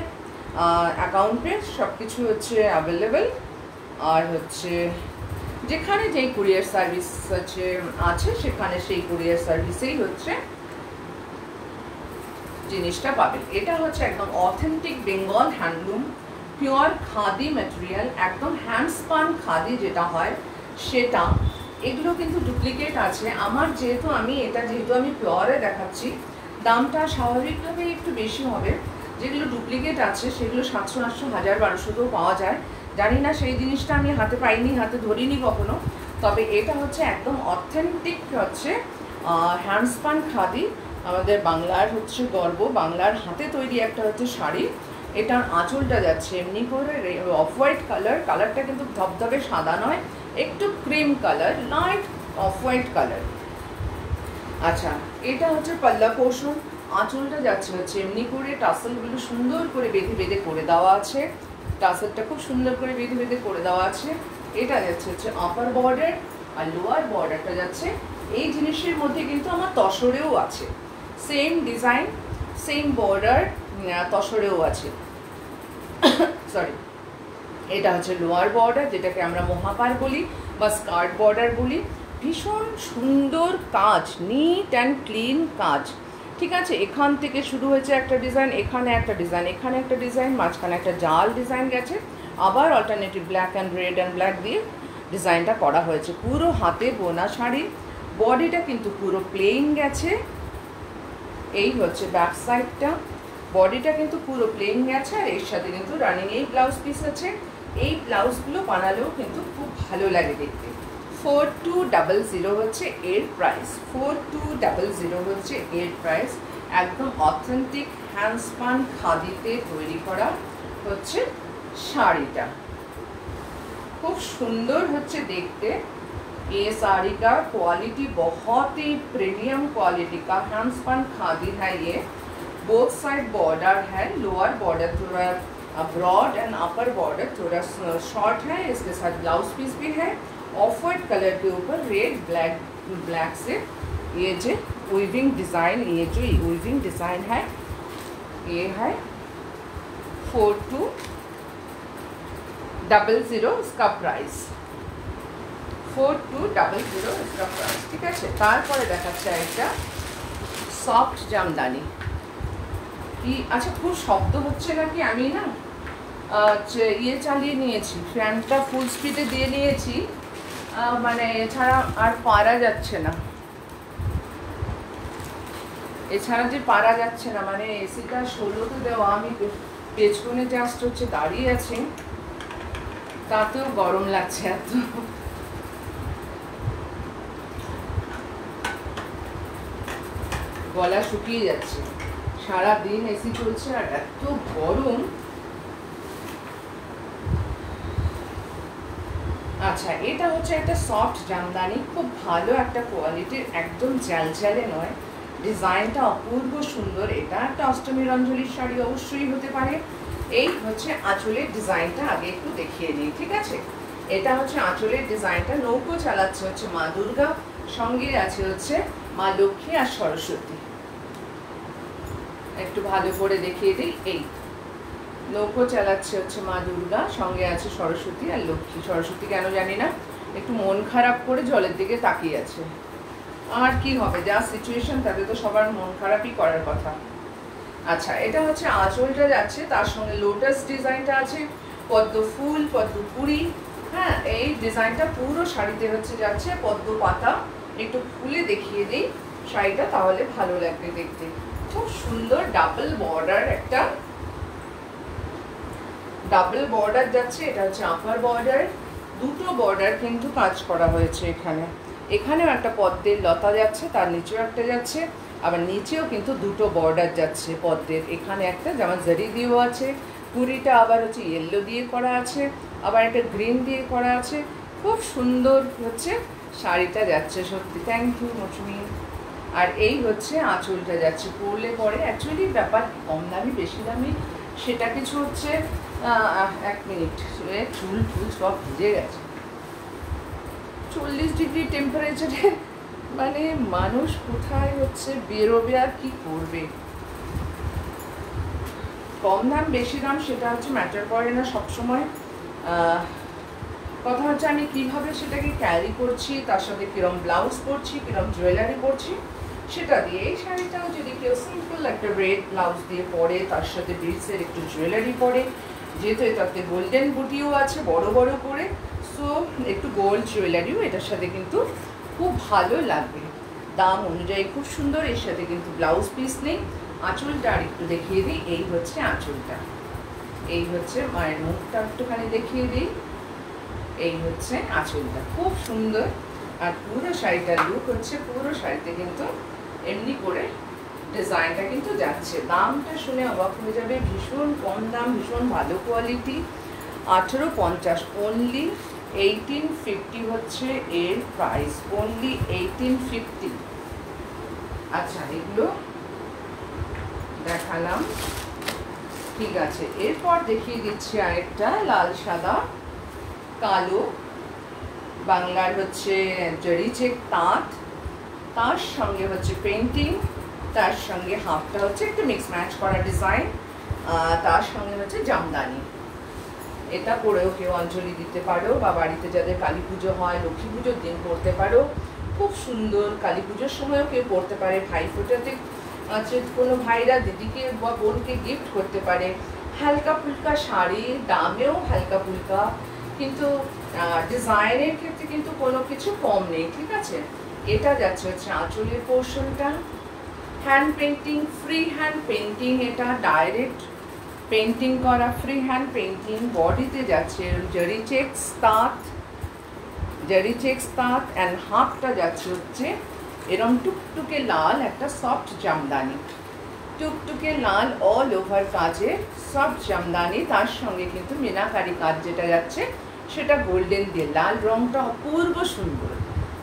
account pay সব কিছু হচ্ছে অ্যাভেলেবেল। আর হচ্ছে যেখানে যেই কুরিয়ার সার্ভিস হচ্ছে আছে, সেখানে সেই কুরিয়ার সার্ভিসেই হচ্ছে জিনিসটা পাবে। এটা হচ্ছে একদম authentic Bengal handloom, pure khadi material, একদম হ্যান্ডস্পান খাদি যেটা হয় সেটা। এগুলো কিন্তু ডুপ্লিকেট আছে আমার, যেহেতু আমি পিওরে দেখাচ্ছি, দামটা স্বাভাবিকভাবে একটু বেশি হবে। যেগুলো ডুপ্লিকেট আছে সেগুলো 700, 800, 1000, 1200তেও পাওয়া যায়। জানি না, সেই জিনিসটা আমি হাতে পাইনি, হাতে ধরিনি কখনো। তবে এটা হচ্ছে একদম অথেন্টিক হচ্ছে হ্যান্ডস্পান খাদি, আমাদের বাংলার হচ্ছে গর্ব, বাংলার হাতে তৈরি একটা হচ্ছে শাড়ি। এটার আঁচলটা যাচ্ছে এমনি করে অফ হোয়াইট কালার, কালারটা কিন্তু ধবধবে সাদা নয়, একটু cream colour, light off white colour. আচ্ছা, এটা হচ্ছে পাল্লা পোর্শন, আঁচলটা যাচ্ছে হচ্ছে এমনি করে, টাসেলগুলো সুন্দর করে বেঁধে বেঁধে করে দেওয়া আছে, টাসেলটা খুব সুন্দর করে বেঁধে বেঁধে করে দেওয়া আছে। এটা যাচ্ছে হচ্ছে আপার বর্ডার, আর লোয়ার বর্ডারটা যাচ্ছে এই জিনিসের মধ্যে কিন্তু আমার তসরেও আছে, সেম ডিজাইন সেম বর্ডার তসরেও আছে। সরি, এটা হচ্ছে লোয়ার বর্ডার, যেটাকে আমরা মহাকার বলি বা স্কার্ট বর্ডার বলি। ভীষণ সুন্দর কাজ, নিট অ্যান্ড ক্লিন কাজ, ঠিক আছে। এখান থেকে শুরু হয়েছে একটা ডিজাইন, এখানে একটা ডিজাইন, এখানে একটা ডিজাইন, মাঝখানে একটা জাল ডিজাইন গেছে, আবার alternative black and red and black দিয়ে ডিজাইনটা করা হয়েছে। পুরো হাতে বোনা শাড়ি, বডিটা কিন্তু পুরো প্লেন গেছে। এই হচ্ছে ব্যাক সাইডটা, বডিটা কিন্তু পুরো প্লেন গেছে, আর এর সাথে কিন্তু রানিং এই ব্লাউজ পিস আছে। এই ব্লাউজগুলো বানালেও কিন্তু খুব ভালো লাগে দেখতে। 4200 হচ্ছে এর প্রাইস, 4200 হচ্ছে এর প্রাইস। একদম অথেন্টিক হ্যান্ডস্পান খাদিতে তৈরি করা হচ্ছে শাড়িটা, খুব সুন্দর হচ্ছে देखते। ये साड़ी का क्वालिटी बहुत ही प्रीमियम क्वालिटी का हैंडस्पन खादी है। ये बोथ साइड बॉर्डर है, लोअर बॉर्डर थोड़ा ब्रॉड एंड अपर बॉर्डर थोड़ा शॉर्ट है। इसके साथ ब्लाउज पीस भी है ऑफ वाइट कलर के ऊपर रेड ब्लैक से ये जो वीविंग डिज़ाइन, ये जो वीविंग डिज़ाइन है ये है 4200 इसका प्राइस, 4200 इसका प्राइस, ठीक है। তারপরে দেখাচ্ছে একটা সফট জামদানি। কি আচ্ছা, খুব শব্দ হচ্ছে নাকি? আমি না ইয়ে চালিয়ে নিয়েছি, ফ্যানটা ফুল স্পিডে দিয়ে নিয়েছি, মানে এছাড়া আর পারা যাচ্ছে না, এছাড়া যে পারা যাচ্ছে না, মানে এসিটা 16তে দেওয়া, আমি পেছনে জাস্ট হচ্ছে দাঁড়িয়ে আছি, তাতেও গরম লাগছে এত। গলা শুকিয়ে যাচ্ছে, সারাদিন এসি চলছে আর এত গরম। আচ্ছা, এটা হচ্ছে একটা সফট জামদানি, খুব ভালো একটা কোয়ালিটির, একদম ঝালঝালে নয়, ডিজাইনটা অপূর্ব সুন্দর। এটা একটা অষ্টমীর অঞ্জলির শাড়ি অবশ্যই হতে পারে। এই হচ্ছে আঁচলের ডিজাইনটা, আগে একটু দেখিয়ে নিই, ঠিক আছে। এটা হচ্ছে আঁচলের ডিজাইনটা, নৌকো চালাচ্ছে হচ্ছে মা দুর্গা, সঙ্গে আছে হচ্ছে মা লক্ষ্মী আর সরস্বতী। একটু ভালো করে দেখিয়ে দিই, এই নৌকো চালাচ্ছে হচ্ছে মা দুর্গা, সঙ্গে আছে সরস্বতী আর লক্ষ্মী। সরস্বতী কেন জানি না একটু মন খারাপ করে জলের দিকে তাকিয়ে আছে, আর কি হবে, যা সিচুয়েশন তাতে তো সবার মন খারাপই করার কথা। আচ্ছা, এটা হচ্ছে আঁচলটা যাচ্ছে, তার সঙ্গে লোটাস ডিজাইনটা আছে, পদ্ম ফুল, পদ্ম কুড়ি, হ্যাঁ, এই ডিজাইনটা পুরো শাড়িতে হচ্ছে যাচ্ছে, পদ্ম পাতা। একটু খুলে দেখিয়ে দিই শাড়িটা, তাহলে ভালো লাগবে দেখতে। খুব সুন্দর ডাবল বর্ডার, একটা ডাবল বর্ডার যাচ্ছে, এটা হচ্ছে আপার বর্ডার, দুটো বর্ডার কিন্তু কাজ করা হয়েছে এখানে। এখানেও একটা পদ্মের লতা যাচ্ছে, তার নিচেও একটা যাচ্ছে, আবার নিচেও কিন্তু দুটো বর্ডার যাচ্ছে পদ্মের। এখানে একটা যেমন জারি দিয়েও আছে, কুড়িটা আবার হচ্ছে ইয়েলো দিয়ে করা আছে, আবার একটা গ্রিন দিয়ে করা আছে। খুব সুন্দর হচ্ছে শাড়িটা যাচ্ছে, সত্যি থ্যাংক ইউ মৌসুমি। আর এই হচ্ছে আঁচলটা যাচ্ছে, পরলে পরে অ্যাকচুয়ালি ব্যাপার কম দামি বেশি দামি সেটা কিছু হচ্ছে, এক মিনিট, চুল ফুল সব ভিজে গেছে। 40 ডিগ্রি টেম্পারেচারে মানে মানুষ কোথায় হচ্ছে বেরোবে আর কি করবে। কম দাম বেশি দাম সেটা হচ্ছে ম্যাটার করে না সবসময়, কথা হচ্ছে আমি কিভাবে সেটাকে ক্যারি করছি, তার সাথে কিরম ব্লাউজ পরছি, কিরম জুয়েলারি পরছি, সেটা দিয়ে। এই শাড়িটাও যদি কেউ সিম্পল একটা রেড ব্লাউজ দিয়ে পরে, তার সাথে বিটসের একটু জুয়েলারি পরে, যেহেতু এটাতে গোল্ডেন বুটিও আছে বড় বড় করে, সো একটু গোল্ড জুয়েলারিও এটার সাথে কিন্তু খুব ভালো লাগবে। দাম অনুযায়ী খুব সুন্দর। এর সাথে কিন্তু ব্লাউজ পিস নেই। আঁচলটা আর একটু দেখিয়ে দিই, এই হচ্ছে আঁচলটা, এই হচ্ছে মায়ের মুখটা একটুখানি দেখিয়ে দিই, এই হচ্ছে আঁচলটা, খুব সুন্দর। আর পুরো শাড়িটার লুক হচ্ছে, পুরো শাড়িতে কিন্তু এমনি করে ডিজাইনটা কিন্তু যাচ্ছে। দামটা শুনে অবাক হয়ে যাবে, ভীষণ কম দাম, ভীষণ ভালো কোয়ালিটি। 1850, অনলি 1850 হচ্ছে এর প্রাইস, অনলি 1850। আচ্ছা, এগুলো দেখালাম, ঠিক আছে। এরপর দেখিয়ে দিচ্ছি আরেকটা লাল সাদা কালো, বাংলার হচ্ছে জরি চেক তাঁত, তার সঙ্গে হচ্ছে পেন্টিং, তার সঙ্গে হাফটা হচ্ছে একটু মিক্স ম্যাচ করা ডিজাইন, তার সঙ্গে হচ্ছে জামদানি। এটা পরেও কেউ অঞ্জলি দিতে পারো, বা বাড়িতে যাদের কালী পুজো হয় লক্ষ্মী পুজোর দিন পরতে পারো। খুব সুন্দর, কালী পুজোর সময়ও কেউ পরতে পারে, ভাইফোঁটাতে কোনো ভাইরা দিদিকে বা বোনকে গিফট করতে পারে। হালকা ফুলকা শাড়ি, দামেও হালকা ফুলকা, কিন্তু ডিজাইনের ক্ষেত্রে কিন্তু কোনো কিছু কম নেই, ঠিক আছে। এটা যাচ্ছে হচ্ছে আঁচলের পোর্শনটা, hand painting, free hand painting, এটা ডাইরেক্ট পেন্টিং করা ফ্রি হ্যান্ড পেন্টিং। বডিতে যাচ্ছে জারি চেক্স তাঁত, অ্যান্ড হাফটা যাচ্ছে হচ্ছে এরম টুকটুকে লাল একটা সফট জামদানি, টুকটুকে লাল অল ওভার কাজের সফট জামদানি। তার সঙ্গে কিন্তু মিনাকারি কাজ যেটা যাচ্ছে সেটা গোল্ডেন দিয়ে। লাল রংটা অপূর্ব সুন্দর,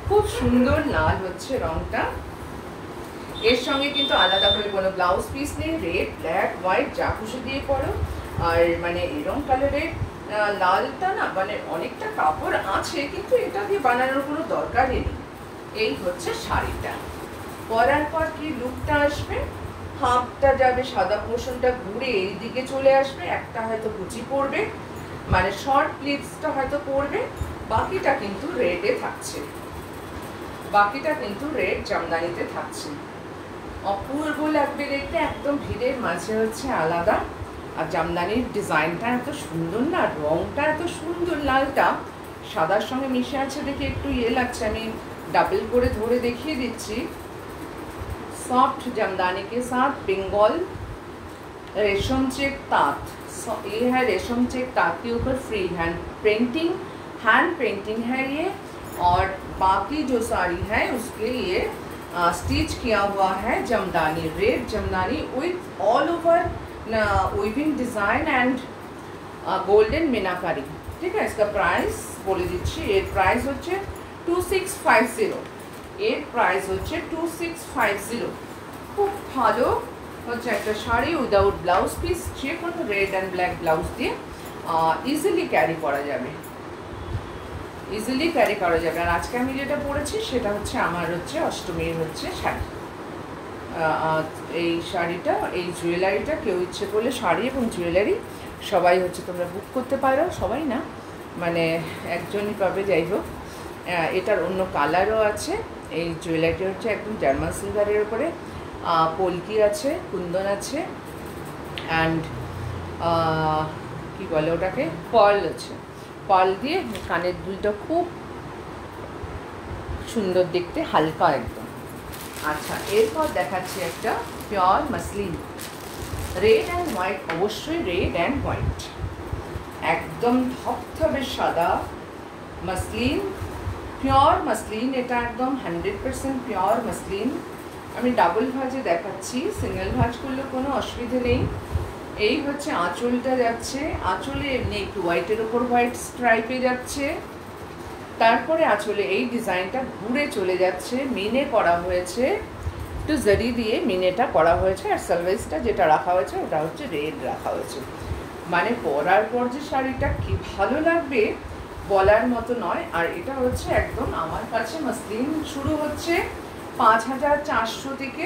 খুব সুন্দর লাল হচ্ছে রংটা। এর সঙ্গে কিন্তু আলাদা করে কোনো ব্লাউজ পিস নেই, রেড, ব্ল্যাক, হোয়াইট যা খুশি দিয়ে পরো। আর মানে এরকম কালারের লালটা না, মানে অনেকটা কাপড় আছে, কিন্তু এটা দিয়ে বানানোর কোনো দরকারই নেই। এই হচ্ছে শাড়িটা। পরার পর কি লুকটা আসবে, হাফটা যাবে সাদা পোর্শনটা ঘুরে এই দিকে চলে আসবে, একটা হয়তো কুচি পড়বে, মানে শর্ট স্লিভসটা হয়তো পড়বে, বাকিটা কিন্তু রেডে থাকছে, বাকিটা কিন্তু রেড জামদানিতে থাকছে। অপূর্ব লাগবে দেখতে, একদম ভিড়ের মাঝে হচ্ছে আলাদা। আর জামদানির ডিজাইনটা এত সুন্দর না, রংটা এত সুন্দর, লালটা সাদার সঙ্গে মিশে আছে দেখে একটু ইয়ে লাগছে। আমি ডাবল করে ধরে देখিয়ে দিচ্ছি। सॉफ्ट जमदानी के साथ बंगाल रेशम चेक ताँत, ये है रेशम चेक ताँत के ऊपर फ्री हैंड पेंटिंग है ये। और बाकी जो साड़ी है उसके लिए स्टिच किया हुआ है Jamdani, red Jamdani with all over weaving design and golden meenakari, ठीक है। इसका प्राइस बोले दीजिए, ये प्राइस होच्छे 2650, এর প্রাইস হচ্ছে 2650। খুব ভালো হচ্ছে একটা শাড়ি উইদাউট ব্লাউজ পিস, যে কোনো রেড অ্যান্ড ব্ল্যাক ব্লাউজ দিয়ে ইজিলি ক্যারি করা যাবে, আর আজকে আমি যেটা পরেছি সেটা হচ্ছে আমার হচ্ছে অষ্টমীর হচ্ছে শাড়ি। এই শাড়িটা, এই জুয়েলারিটা কেউ ইচ্ছে করলে শাড়ি এবং জুয়েলারি সবাই হচ্ছে তোমরা বুক করতে পারো, সবাই না মানে একজনই পাবে, যাই হোক। এটার অন্য কালারও আছে। এই জুয়েলারিটা হচ্ছে একদম জার্মান সিলভারের উপরে পলকি আছে, কুন্দন আছে, অ্যান্ড কি বলে ওটাকে, পার্ল আছে, পার্ল দিয়ে কানের দুলটা খুব সুন্দর দেখতে, হালকা একদম। আচ্ছা, এরপর দেখাচ্ছি একটা pure muslin, red and white, অবশ্যই রেড অ্যান্ড হোয়াইট, একদম ধপধপে সাদা মাসলিন, পিওর মাসলিন। এটা একদম 100% পিওর মাসলিন। আমি ডাবল ভাঁজে দেখাচ্ছি, সিঙ্গেল ভাঁজ করলে কোনো অসুবিধে নেই। এই হচ্ছে আঁচলটা যাচ্ছে, আঁচলে এমনি একটু হোয়াইটের ওপর হোয়াইট স্ট্রাইপে যাচ্ছে, তারপরে আঁচলে এই ডিজাইনটা ঘুরে চলে যাচ্ছে, মিনে করা হয়েছে, একটু জারি দিয়ে মিনেটা করা হয়েছে। আর সালভেজটা যেটা রাখা হয়েছে ওটা হচ্ছে রেড রাখা হয়েছে। মানে পরার পর যে শাড়িটা কি ভালো লাগবে বলার মতো নয়। আর এটা হচ্ছে একদম আমার কাছে মাসলিন শুরু হচ্ছে 5400 থেকে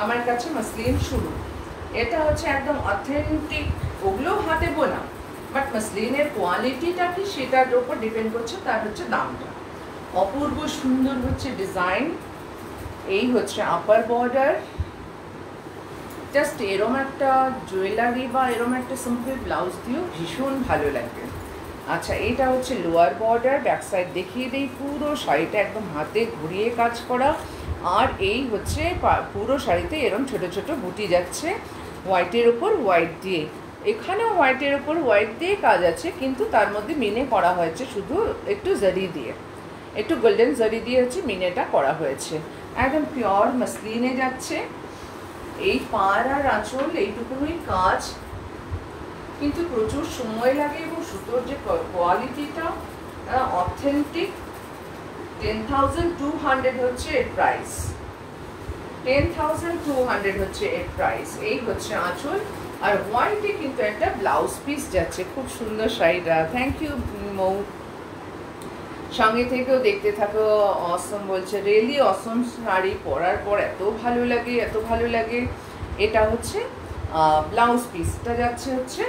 আমার কাছে মাসলিন শুরু। এটা হচ্ছে একদম অথেন্টিক, ওগুলো হাতে বোনা, বাট মাসলিনের কোয়ালিটিটা কি সেটার উপর ডিপেন্ড করছে, তার হচ্ছে দামটা। অপূর্ব সুন্দর হচ্ছে ডিজাইন। এই হচ্ছে আপার বর্ডার, জাস্ট এরম একটা জুয়েলারি বা এরম একটা সিম্পল ব্লাউজ দিয়েও ভীষণ ভালো লাগবে। আচ্ছা, এইটা হচ্ছে লোয়ার বর্ডার, ব্যাক সাইড দেখিয়ে দিই, পুরো শাড়িটা একদম হাতে ঘুরিয়ে কাজ করা। আর এই হচ্ছে পুরো শাড়িতে এরম ছোট ছোট বুটি যাচ্ছে হোয়াইটের ওপর হোয়াইট দিয়ে, এখানেও হোয়াইটের ওপর হোয়াইট দিয়ে কাজ আছে, কিন্তু তার মধ্যে মিনে করা হয়েছে শুধু একটু জারি দিয়ে, একটু গোল্ডেন জারি দিয়ে হচ্ছে মিনেটা করা হয়েছে। একদম পিওর মাসলিনে যাচ্ছে। এই পাড় আর আঁচল এইটুকুই কাজ, কিন্তু প্রচুর সময় লাগে এবং সুতোর যে কোয়ালিটিটা অথেন্টিক। 10,200 হচ্ছে এর প্রাইস, 10,200 হচ্ছে এর প্রাইস। এই হচ্ছে আঁচল, আর হোয়াইটে কিন্তু একটা ব্লাউজ পিস যাচ্ছে, খুব সুন্দর শাড়িটা। থ্যাংক ইউ মৌ। সঙ্গে থেকেও দেখতে থাকো। অসম বলছে, রিয়েলি অসম শাড়ি পরার পর এত ভালো লাগে, এত ভালো লাগে। এটা হচ্ছে ব্লাউজ পিসটা যাচ্ছে হচ্ছে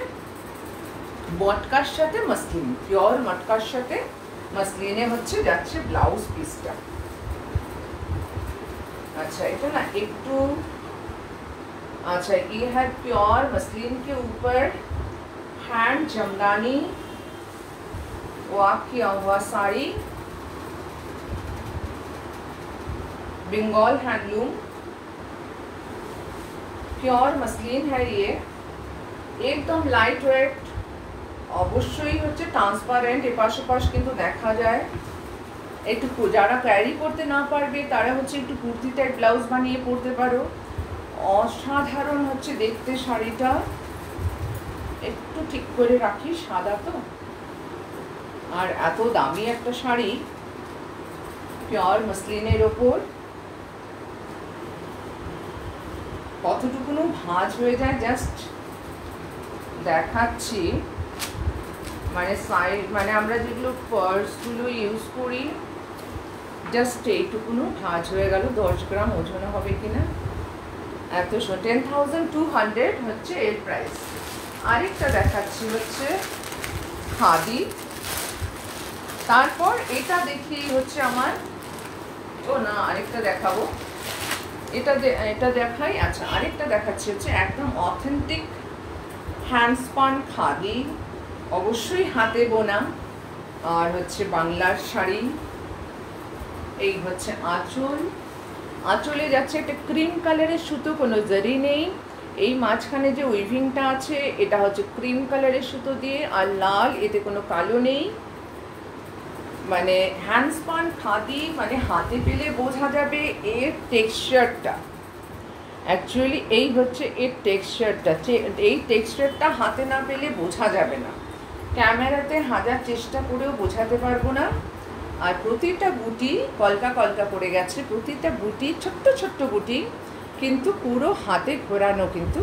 মটকার সাথে মসলিন, পিওর মটকার সাথে মসলিনে হচ্ছে যাচ্ছে ব্লাউজ পিসটা। अच्छा এটা না একটু, अच्छा ये है प्योर मसलिन के ऊपर हैंड जमदानी वर्क किया हुआ sari, Bengal handloom, pure muslin है ये, एकदम लाइट वेट। অবশ্যই হচ্ছে ট্রান্সপারেন্ট, এপাশ ওপাশ কিন্তু দেখা যায়। একটু যারা ক্যারি করতে না পারবে তারা হচ্ছে একটু কুর্তি টাইপ ব্লাউজ বানিয়ে পরতে পারো। অসাধারণ হচ্ছে দেখতে শাড়িটা। একটু ঠিক করে রাখি, সাদা তো, আর এত দামি একটা শাড়ি পিওর মসলিনের ওপর কতটুকুনো ভাঁজ হয়ে যায় জাস্ট দেখাচ্ছি। মানে সাইড মানে আমরা যেগুলো পার্সগুলো ইউজ করি জাস্ট এইটুকুনো ভাঁজ হয়ে গেল। 10 গ্রাম ওজন হবে কিনা, এত 10,200 হচ্ছে এর প্রাইস। আরেকটা দেখাচ্ছি হচ্ছে খাদি। তারপর এটা দেখি হচ্ছে আমার, ও না আরেকটা দেখাবো, এটা দেখাই। আচ্ছা আরেকটা দেখাচ্ছি হচ্ছে একদম অথেন্টিক হ্যান্ডস্পান খাদি, অবশ্যই হাতে বোনা, আর হচ্ছে বাংলার শাড়ি। এই হচ্ছে আঁচল, আঁচলে যাচ্ছে একটা ক্রিম কালারের সুতো, কোনো জারি নেই। এই মাঝখানে যে উইভিংটা আছে এটা হচ্ছে ক্রিম কালারের সুতো দিয়ে, আর লাল, এতে কোনো কালো নেই। মানে হ্যান্ডস্পান খাদি, মানে হাতে পেলে বোঝা যাবে এর টেক্সচারটা। অ্যাকচুয়ালি এই হচ্ছে এর টেক্সচারটা, এই টেক্সচারটা হাতে না পেলে বোঝা যাবে না। ক্যামেরাতে হাজার চেষ্টা করেও বোঝাতে পারবো না। আর প্রতিটা বুটি কলকা কলকা পড়ে গেছে, প্রতিটা বুটি ছোট্ট ছোট্ট বুটি, কিন্তু পুরো হাতে ঘোরানো, কিন্তু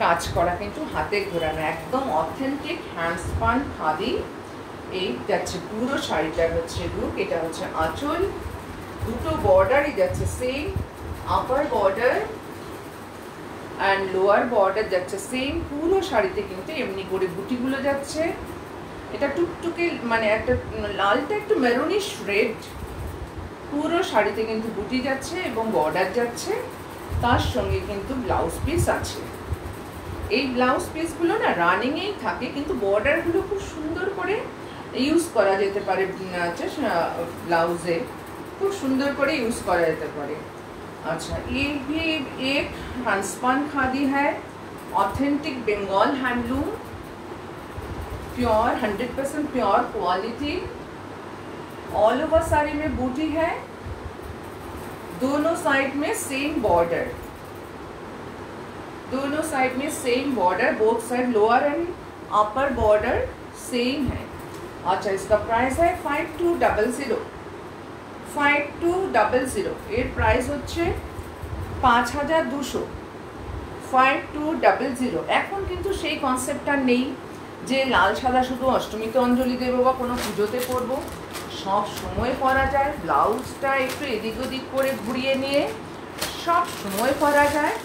কাজ করা, কিন্তু হাতে ঘোরানো, একদম অথেন্টিক হ্যান্ডস্পান খাদি। এই যাচ্ছে পুরো শাড়িটার হচ্ছে লুক। এটা হচ্ছে আঁচল, দুটো বর্ডারই যাচ্ছে same, upper border and lower border যাচ্ছে সেম। পুরো শাড়িতে কিন্তু এমনি করে বুটিগুলো যাচ্ছে। এটা টুকটুকে মানে একটা লালটা একটু মেরুনিশ রেড, পুরো শাড়িতে কিন্তু বুটি যাচ্ছে এবং বর্ডার যাচ্ছে। তার সঙ্গে কিন্তু ব্লাউজ পিস আছে। এই ব্লাউজ পিসগুলো না রানিংয়েই থাকে, কিন্তু বর্ডারগুলো খুব সুন্দর করে ইউজ করা যেতে পারে, ব্লাউজে খুব সুন্দর করে ইউজ করা যেতে পারে। अच्छा ये भी एक हंसपान खादी है, authentic Bengal handloom, pure 100% pure quality. All over sari में बूटी है, दोनों साइड में सेम बॉर्डर, दोनों साइड में same border, both side lower and upper border same है। अच्छा इसका प्राइस है 5200, 5200। এর প্রাইস হচ্ছে 5200, 5200। এখন কিন্তু সেই কনসেপ্টটা নেই যে লাল সাদা শুধু অষ্টমীতে অঞ্জলি দেবো বা কোনো পুজোতে পরবো, সব সময় পরা যায়। ব্লাউজটা একটু এদিক ওদিক করে ঘুরিয়ে নিয়ে সব সময় পরা যায়,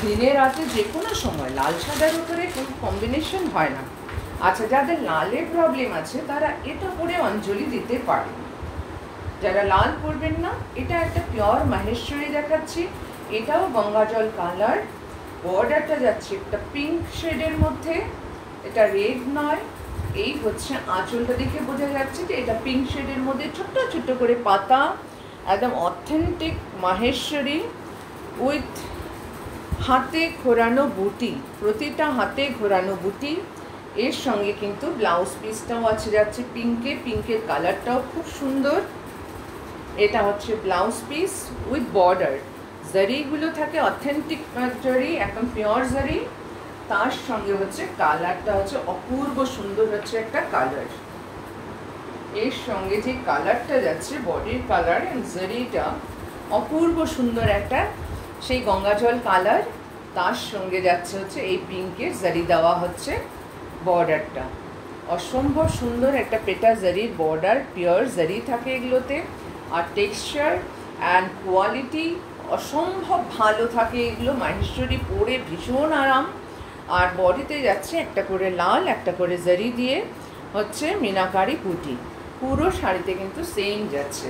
দিনে রাতে যে কোনো সময়। লাল সাদার উপরে কোনো কম্বিনেশন হয় না। আচ্ছা যাদের লালের প্রবলেম আছে তারা এটা পরে অঞ্জলি দিতে পারে। যারা লাল পরবেন না, এটা একটা পিওর মাহেশ্বরী দেখাচ্ছি। এটাও গঙ্গা জল কালার, বর্ডারটা যাচ্ছে একটা পিঙ্ক শেডের মধ্যে, এটা রেড নয়। এই হচ্ছে আঁচলটা দেখে বোঝা যাচ্ছে যে এটা পিঙ্ক শেডের মধ্যে ছোট্ট ছোট্ট করে পাতা, একদম অথেন্টিক মাহেশ্বরী উইথ হাতে ঘোরানো বুটি, প্রতিটা হাতে ঘোরানো বুটি। এর সঙ্গে কিন্তু ব্লাউজ পিসটাও আছে যাচ্ছে পিঙ্কে, পিঙ্কের কালারটাও খুব সুন্দর। এটা হচ্ছে ব্লাউজ পিস উইথ বর্ডার, জারিগুলো থাকে অথেন্টিক জারি, একদম পিওর জারি। তার সঙ্গে হচ্ছে কালারটা হচ্ছে অপূর্ব সুন্দর, হচ্ছে একটা কালার। এর সঙ্গে যে কালারটা যাচ্ছে বডির কালার এন্ড জারিটা অপূর্ব সুন্দর একটা সেই গঙ্গাজল কালার। তার সঙ্গে যাচ্ছে হচ্ছে এই পিঙ্কের জারি দেওয়া হচ্ছে বর্ডারটা। অসম্ভব সুন্দর একটা পেটা জারির বর্ডার, পিওর জারি থাকে এগুলোতে, আর টেক্সচার অ্যান্ড কোয়ালিটি অসম্ভব ভালো থাকে এগুলো। মাহেশ্বরী পরে ভীষণ আরাম। আর বডিতে যাচ্ছে একটা করে লাল, একটা করে জারি দিয়ে হচ্ছে मीनाकारी বুটি। পুরো শাড়িতে কিন্তু সেম যাচ্ছে।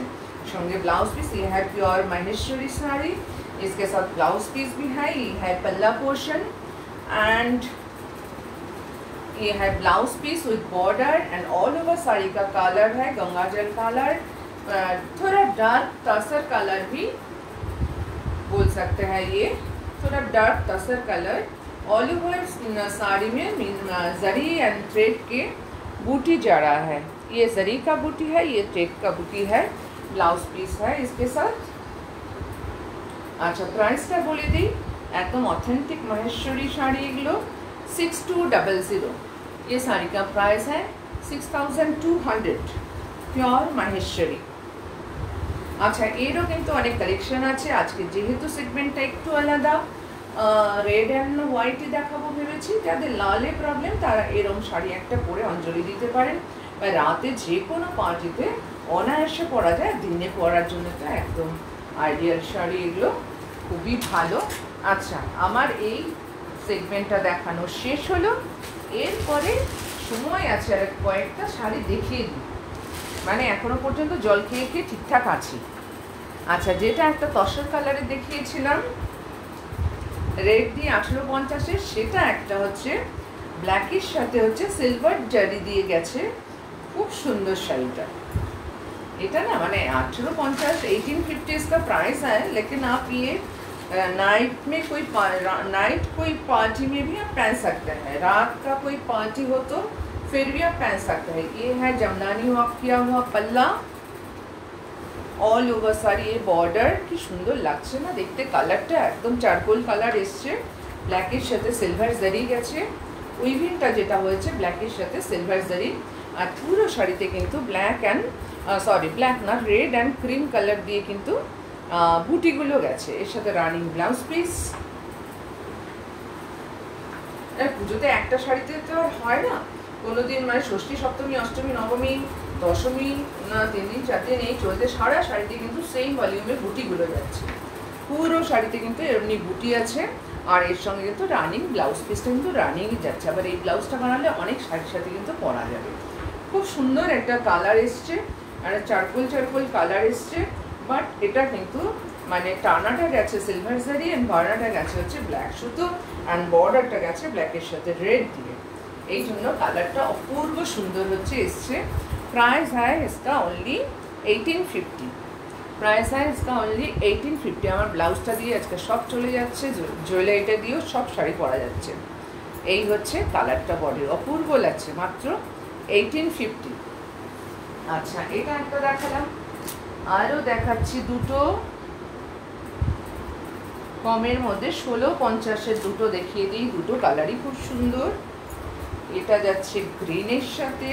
সঙ্গে ব্লাউজ পিস, ये है प्योर माहेश्वरी साड़ी, इसके साथ ब्लाउज पीस भी है, ये है पल्ला पोर्शन एंड ये है blouse peace with border and all over sari का कलर है गंगा जल कलर, थोड़ा डार्क तसर कलर भी बोल सकते हैं, ये थोड़ा डार्क तसर कलर। ऑल ओवर साड़ी में जरी एंड थ्रेड के बूटी जड़ा है, ये जरी का बूटी है, ये थ्रेड का बूटी है। ब्लाउज पीस है इसके साथ। अच्छा प्राइसটা বলে দিই, একদম অথেন্টিক মাহেশ্বরী শাড়ি এগুলো 6200। ये साड़ी का प्राइस है 6200 प्योर माहेश्वरी। আচ্ছা এরও কিন্তু অনেক কালেকশন আছে। আজকে যেহেতু সেগমেন্টটা একটু আলাদা, রেড অ্যান্ড হোয়াইটই দেখাবো ভেবেছি। যাদের লালে প্রবলেম তারা এরম শাড়ি একটা পরে অঞ্জলি দিতে পারেন, বা রাতে যে কোনো পার্টিতে অনায়াসে পরা যায়, দিনে পরার জন্য তো একদম আইডিয়াল শাড়ি এগুলো, খুবই ভালো। আচ্ছা আমার এই সেগমেন্টটা দেখানো শেষ হলো, এরপরে সময় আছে আর কয়েকটা শাড়ি দেখিয়ে দিই, মানে এখনো পর্যন্ত জল খেয়ে খেয়ে ঠিকঠাক আছি। আচ্ছা যেটা একটা তসর কালারে দেখিয়েছিলাম রেড দিয়ে 1850, সেটা একটা হচ্ছে ব্ল্যাকের সাথে হচ্ছে সিলভার জারি দিয়ে গেছে, খুব সুন্দর শাড়িটা। এটা ना मैंने 1850 1850 इसका प्राइस है, लेकिन आप ये नाइट में नाइट कोई पार्टी में भी आप पहन सकते हैं, रात का कोई पार्टी हो तो फिर भी आप पहन सकते हैं। ये है जमदानी वर्क किया हुआ पल्ला, ऑल ओवर साड़ी, ये बॉर्डर की सुंदर লাগছে না দেখতে, কালারটা একদম চারকোল কালার এসছে, ব্ল্যাকের সাথে সিলভার জারি গেছে, উইভিংটা যেটা হয়েছে ব্ল্যাকের সাথে সিলভার জারি। আর পুরো শাড়িতে কিন্তু ব্ল্যাক অ্যান্ড ব্ল্যাক না রেড অ্যান্ড ক্রিম কালার দিয়ে কিন্তু বুটিগুলো গেছে। এর সাথে রানিং ব্লাউজ পিস। পুজোতে একটা শাড়িতে তো আর হয় না, কোনোদিন মানে ষষ্ঠী সপ্তমী অষ্টমী নবমী দশমী না 3 দিন 4 দিন এই চলতে সারা শাড়িতে কিন্তু সেই ভলিউমে বুটিগুলো যাচ্ছে। পুরো শাড়িতে কিন্তু এমনি বুটি আছে, আর এর সঙ্গে কিন্তু রানিং ব্লাউজ পিসটা কিন্তু রানিংই যাচ্ছে। আবার এই ব্লাউজটা বানালে অনেক শাড়ির সাথে কিন্তু পরা যাবে। খুব সুন্দর একটা কালার এসছে, আর চারকোল চারকোল কালার এসছে, বাট এটা কিন্তু মানে টানাটা গেছে সিলভার জারি অ্যান্ড বার্নাটা গেছে হচ্ছে ব্ল্যাক সুতো, অ্যান্ড বর্ডারটা গেছে ব্ল্যাকের সাথে রেড দিয়ে, এই জন্য কালারটা অপূর্ব সুন্দর হচ্ছে এসছে। प्राइस है इसका ओनली 1850, प्राइस है इसका ओनली 1850। আমার ব্লাউজটা দিয়ে আজকে সব চলে যাচ্ছে, জুয়েলারিটা দিয়েও সব শাড়ি পরা যাচ্ছে। এই হচ্ছে কালারটা, বডির অপূর্ব লাগছে, মাত্র 1850। আচ্ছা এটা একটা দেখালাম, আরও দেখাচ্ছি দুটো কমের মধ্যে 1650-এর দুটো দেখিয়ে দিই। দুটো কালারই খুব সুন্দর। এটা যাচ্ছে গ্রিনের সাথে,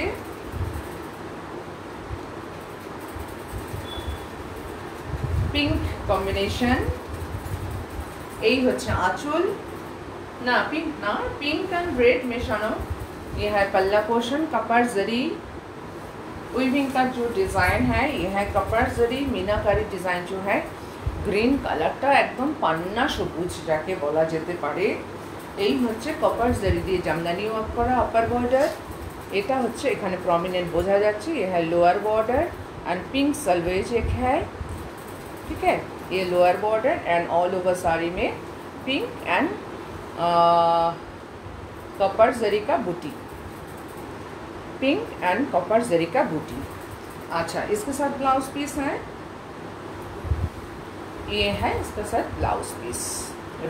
पिंक कॉम्बिनेशन, यही होच्छे आँचल ना पिंक ना पिंक एंड रेड मेशानो। ये है पल्ला पोर्शन, कपार जरी उइविंग का जो डिज़ाइन है, ये है कपार जरी मीनाकारी डिज़ाइन जो है। ग्रीन कलरटा एकदम पान्ना सबुज जाके बोला जेते पारे। এই হচ্ছে কপার জারি দিয়ে জামদানি ওয়ার্ক করা আপার বর্ডার, এটা হচ্ছে এখানে প্রমিনেন্ট বোঝা যাচ্ছে। ये है लोअर बॉर्डर एंड पिंक सलवेज एक है, ठीक है। ये lower border and all over sari में पिंक एंड कॉपर जरी का बूटी, पिंक एंड कॉपर जरी का बूटी। अच्छा इसके साथ ब्लाउज पीस है, ये है इसके साथ blouse piece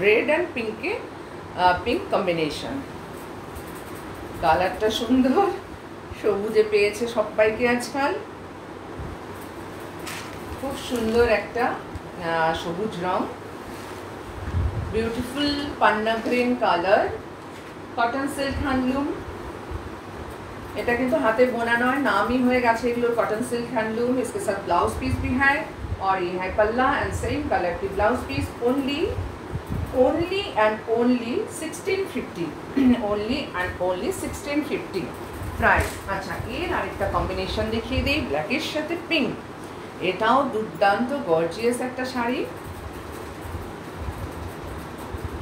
red and pink के पिंक कॉम्बिनेशन। কালারটা সুন্দর, সবুজে পেয়েছে সবাইকে আজকাল, খুব সুন্দর একটা সবুজ রং, বিউটিফুল পান্না green colour, cotton silk handloom. এটা কিন্তু হাতে বোনা নয়, নামই হয়ে গেছে এগুলোর কটন सिल्क हैंडलूम। इसके साथ ब्लाउज पीस भी है और ये है पल्ला एंड सेम कलर की blouse piece. Only and only 1650, only and only 1650। Price. আচ্ছা, এর আরেকটা কম্বিনেশন দেখিয়ে দিই, ব্ল্যাকের সাথে পিঙ্ক। এটাও দুর্দান্ত গর্জিয়াস একটা শাড়ি।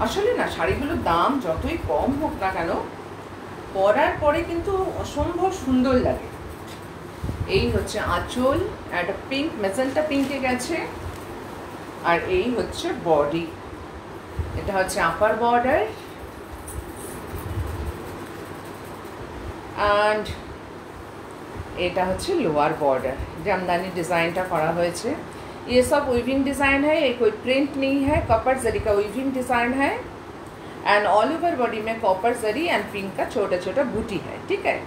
আসলে না, শাড়িগুলোর দাম যতই কম হোক না কেন, পরার পরে কিন্তু অসম্ভব সুন্দর লাগে। এই হচ্ছে আঁচল, একটা পিঙ্ক, মেজেন্টা পিঙ্কে গেছে। আর এই হচ্ছে বডি, এটা হচ্ছে আপার বর্ডার অ্যান্ড এটা হচ্ছে लोअर बॉर्डर। जामदानी डिज़ाइनটা করা হয়েছে। ये सब वीविंग डिज़ाइन है, ये कोई प्रिंट नहीं है, कॉपर जरी का वीविंग डिज़ाइन है एंड ऑल ओवर बॉडी में कॉपर जरी एंड पिंक का छोटा छोटा बूटी है। ठीक है,